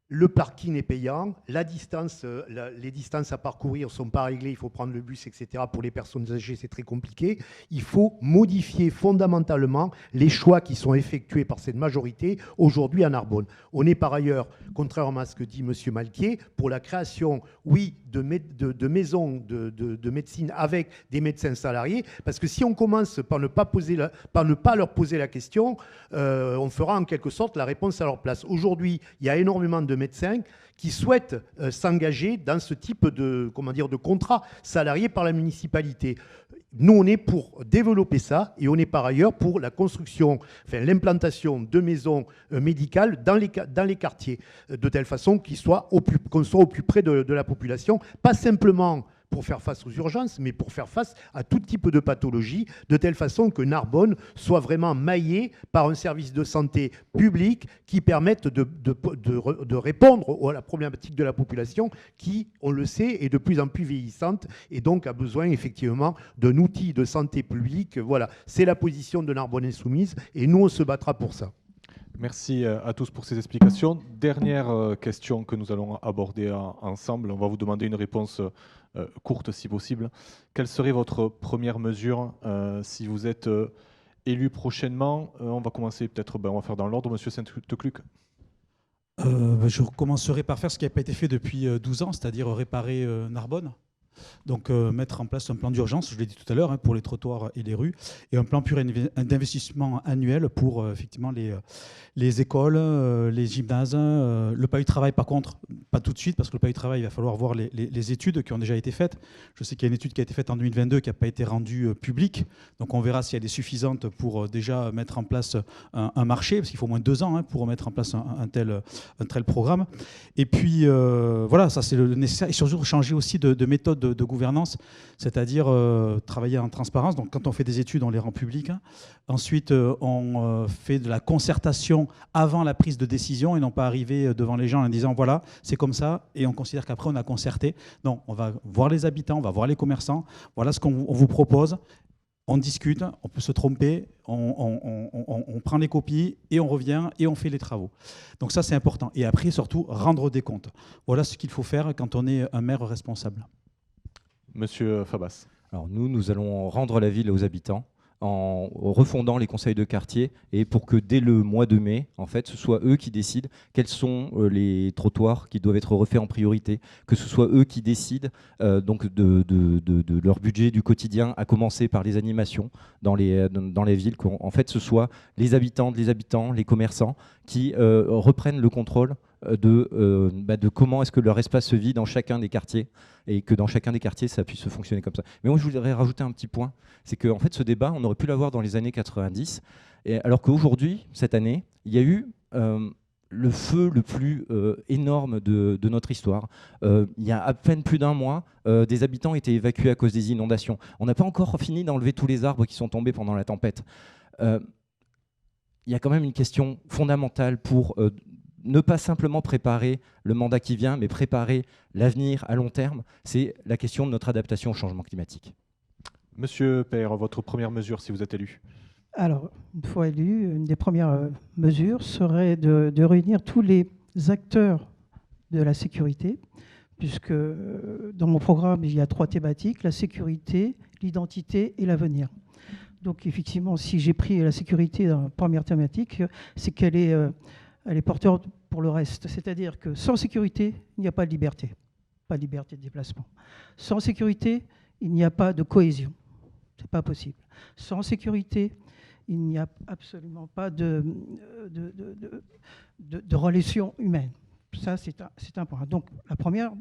Le parking est payant, les distances à parcourir ne sont pas réglées, il faut prendre le bus, etc. Pour les personnes âgées, c'est très compliqué. Il faut modifier fondamentalement les choix qui sont effectués par cette majorité aujourd'hui à Narbonne. On est par ailleurs, contrairement à ce que dit M. Malquier, pour la création, oui, de maisons de médecine avec des médecins salariés, parce que si on commence par ne pas leur poser la question, on fera en quelque sorte la réponse à leur place. Aujourd'hui, il y a énormément de médecins qui souhaitent s'engager dans ce type de contrat salarié par la municipalité. Nous, on est pour développer ça et on est par ailleurs pour la construction, l'implantation de maisons médicales dans les quartiers, de telle façon qu'on soit au plus près de la population, pas simplement pour faire face aux urgences, mais pour faire face à tout type de pathologie, de telle façon que Narbonne soit vraiment maillée par un service de santé public qui permette de répondre à la problématique de la population qui, on le sait, est de plus en plus vieillissante et donc a besoin effectivement d'un outil de santé publique. Voilà, c'est la position de Narbonne Insoumise et nous, on se battra pour ça. Merci à tous pour ces explications. Dernière question que nous allons aborder ensemble. On va vous demander une réponse courte si possible. Quelle serait votre première mesure si vous êtes élu prochainement? On va commencer peut-être, on va faire dans l'ordre. Monsieur Saint-Tecluc. Je commencerai par faire ce qui n'a pas été fait depuis 12 ans, c'est-à-dire réparer Narbonne. Donc mettre en place un plan d'urgence, je l'ai dit tout à l'heure, hein, pour les trottoirs et les rues, et un plan d'investissement annuel pour effectivement les écoles, les gymnases. Le PAU travail, par contre, pas tout de suite, parce que le PAU travail, il va falloir voir les études qui ont déjà été faites. Je sais qu'il y a une étude qui a été faite en 2022 qui n'a pas été rendue publique, donc on verra si elle est suffisante pour déjà mettre en place un marché, parce qu'il faut au moins 2 ans, hein, pour mettre en place un tel programme. Et puis voilà, ça c'est le nécessaire, et surtout changer aussi de méthode de gouvernance, c'est-à-dire travailler en transparence. Donc quand on fait des études, on les rend publiques, hein. Ensuite, on fait de la concertation avant la prise de décision et non pas arriver devant les gens en disant voilà, c'est comme ça, et on considère qu'après on a concerté. Non, on va voir les habitants, on va voir les commerçants, voilà ce qu'on vous propose. On discute, on peut se tromper, on prend les copies et on revient et on fait les travaux. Donc ça, c'est important. Et après, surtout, rendre des comptes. Voilà ce qu'il faut faire quand on est un maire responsable. Monsieur Fabas. Alors nous allons rendre la ville aux habitants en refondant les conseils de quartier et pour que dès le mois de mai, en fait, ce soit eux qui décident quels sont les trottoirs qui doivent être refaits en priorité, que ce soit eux qui décident donc de leur budget du quotidien, à commencer par les animations dans les villes, qu'en fait ce soit les habitants, les commerçants qui reprennent le contrôle de comment est-ce que leur espace se vit dans chacun des quartiers et que dans chacun des quartiers ça puisse fonctionner comme ça. Mais moi je voudrais rajouter un petit point, c'est qu'en fait ce débat on aurait pu l'avoir dans les années 90, alors qu'aujourd'hui, cette année, il y a eu le feu le plus énorme de notre histoire. Il y a à peine plus d'1 mois, des habitants étaient évacués à cause des inondations. On n'a pas encore fini d'enlever tous les arbres qui sont tombés pendant la tempête. Il y a quand même une question fondamentale pour ne pas simplement préparer le mandat qui vient, mais préparer l'avenir à long terme, c'est la question de notre adaptation au changement climatique. Monsieur Père, votre première mesure si vous êtes élu? Alors, une fois élu, une des premières mesures serait de réunir tous les acteurs de la sécurité, puisque dans mon programme, il y a 3 thématiques, la sécurité, l'identité et l'avenir. Donc effectivement, si j'ai pris la sécurité dans la première thématique, c'est qu'elle est porteuse pour le reste. C'est-à-dire que sans sécurité, il n'y a pas de liberté. Pas de liberté de déplacement. Sans sécurité, il n'y a pas de cohésion. Ce n'est pas possible. Sans sécurité, il n'y a absolument pas de relations humaines. Ça, c'est un point. Donc la première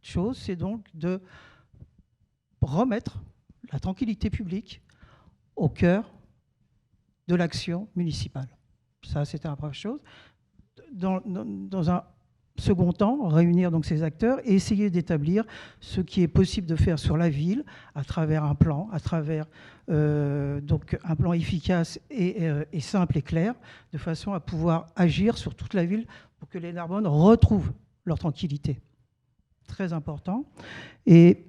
chose, c'est donc de remettre la tranquillité publique au cœur de l'action municipale. Ça, c'est la première chose. Dans un second temps, réunir donc ces acteurs et essayer d'établir ce qui est possible de faire sur la ville à travers un plan, à travers donc un plan efficace et simple et clair, de façon à pouvoir agir sur toute la ville pour que les Narbonnes retrouvent leur tranquillité. Très important. Et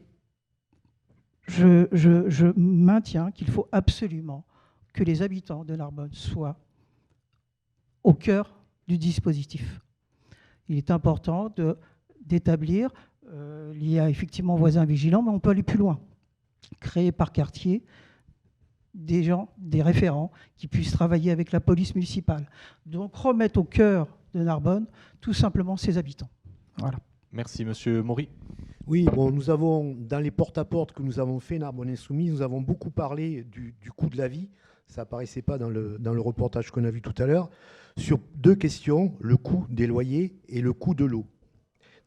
je maintiens qu'il faut absolument que les habitants de Narbonne soient au cœur du dispositif. Il est important d'établir, il y a effectivement voisins vigilants, mais on peut aller plus loin. Créer par quartier des gens, des référents qui puissent travailler avec la police municipale. Donc remettre au cœur de Narbonne tout simplement ses habitants. Voilà. Merci, monsieur Maury. Oui, bon, nous avons, dans les porte-à-porte que nous avons fait, Narbonne Insoumise, nous avons beaucoup parlé du coût de la vie. Ça n'apparaissait pas dans le reportage qu'on a vu tout à l'heure, sur 2 questions, le coût des loyers et le coût de l'eau.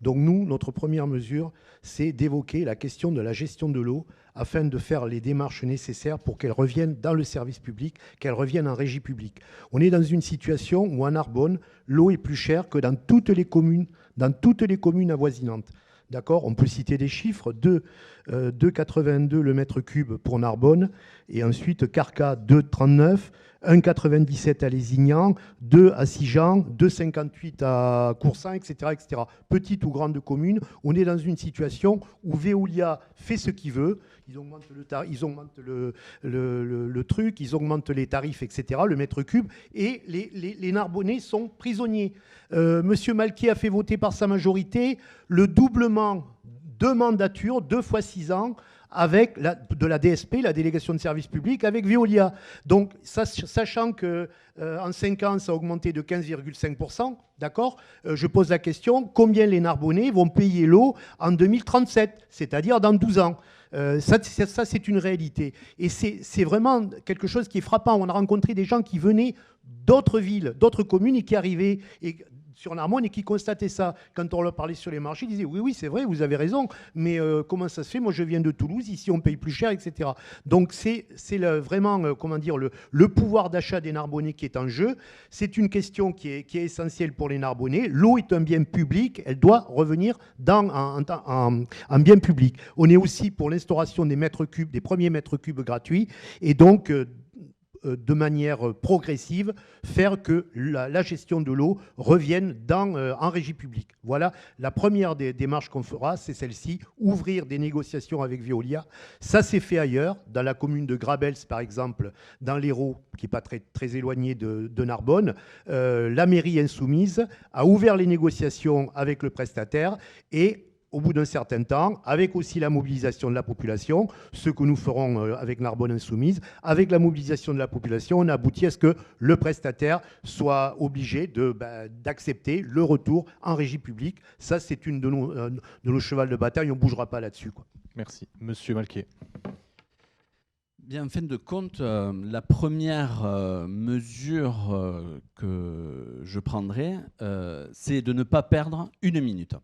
Donc nous, notre première mesure, c'est d'évoquer la question de la gestion de l'eau afin de faire les démarches nécessaires pour qu'elle revienne dans le service public, qu'elle revienne en régie publique. On est dans une situation où à Narbonne, l'eau est plus chère que dans toutes les communes avoisinantes. D'accord, on peut citer des chiffres, 2,82 le mètre cube pour Narbonne, et ensuite Carca 2,39, 1,97 à Lézignan, 2 à Sigean, 2,58 à Coursin, etc., etc. Petite ou grande commune, on est dans une situation où Veolia fait ce qu'il veut, ils augmentent le truc, ils augmentent les tarifs, etc., le mètre cube, et les Narbonnais sont prisonniers. Monsieur Malquier a fait voter par sa majorité le doublement de mandature, 2 fois 6 ans, avec de la DSP, la délégation de service public, avec Veolia. Donc, sachant que en 5 ans, ça a augmenté de 15,5%, d'accord, je pose la question, combien les Narbonnais vont payer l'eau en 2037, c'est-à-dire dans 12 ans? Ça, c'est une réalité. Et c'est vraiment quelque chose qui est frappant. On a rencontré des gens qui venaient d'autres villes, d'autres communes et qui arrivaient sur Narbonne et qui constataient ça. Quand on leur parlait sur les marchés, ils disaient oui, c'est vrai, vous avez raison, mais comment ça se fait? Moi, je viens de Toulouse, ici, on paye plus cher, etc. Donc, c'est vraiment, comment dire, le pouvoir d'achat des Narbonnais qui est en jeu. C'est une question qui est essentielle pour les Narbonnais. L'eau est un bien public, elle doit revenir en bien public. On est aussi pour l'instauration des mètres cubes, des premiers mètres cubes gratuits, et donc de manière progressive, faire que la gestion de l'eau revienne en régie publique. Voilà, la première des démarches qu'on fera, c'est celle-ci, ouvrir des négociations avec Veolia. Ça s'est fait ailleurs, dans la commune de Grabels, par exemple, dans l'Hérault, qui n'est pas très éloigné de Narbonne. La mairie insoumise a ouvert les négociations avec le prestataire et au bout d'un certain temps, avec aussi la mobilisation de la population, ce que nous ferons avec Narbonne Insoumise, avec la mobilisation de la population, on a abouti à ce que le prestataire soit obligé d'accepter le retour en régie publique. Ça, c'est une de nos chevals de bataille, on ne bougera pas là-dessus. Merci. Monsieur Malquier. Bien, en fin de compte, la première mesure que je prendrai, c'est de ne pas perdre une minute.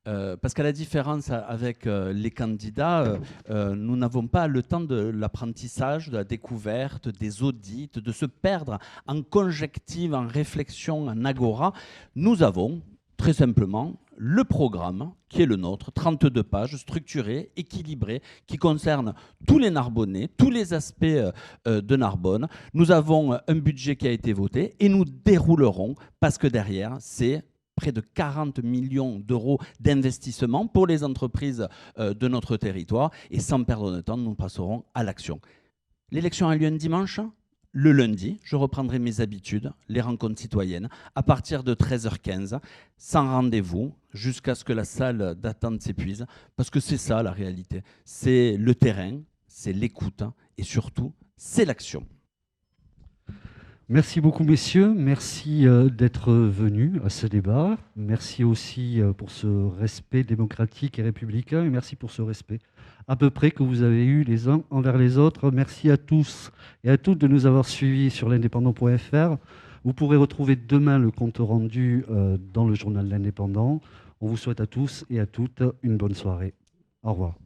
Parce qu'à la différence avec les candidats, nous n'avons pas le temps de l'apprentissage, de la découverte, des audits, de se perdre en conjective, en réflexion, en agora. Nous avons, très simplement, le programme qui est le nôtre, 32 pages, structuré, équilibré, qui concerne tous les Narbonnais, tous les aspects de Narbonne. Nous avons un budget qui a été voté et nous déroulerons, parce que derrière, c'est près de 40 millions d'euros d'investissement pour les entreprises de notre territoire. Et sans perdre de temps, nous passerons à l'action. L'élection a lieu un dimanche. Le lundi, je reprendrai mes habitudes, les rencontres citoyennes, à partir de 13h15, sans rendez-vous, jusqu'à ce que la salle d'attente s'épuise, parce que c'est ça la réalité. C'est le terrain, c'est l'écoute, et surtout, c'est l'action. Merci beaucoup, messieurs. Merci d'être venus à ce débat. Merci aussi pour ce respect démocratique et républicain, et merci pour ce respect à peu près que vous avez eu les uns envers les autres. Merci à tous et à toutes de nous avoir suivis sur l'indépendant.fr. Vous pourrez retrouver demain le compte rendu dans le journal L'Indépendant. On vous souhaite à tous et à toutes une bonne soirée. Au revoir.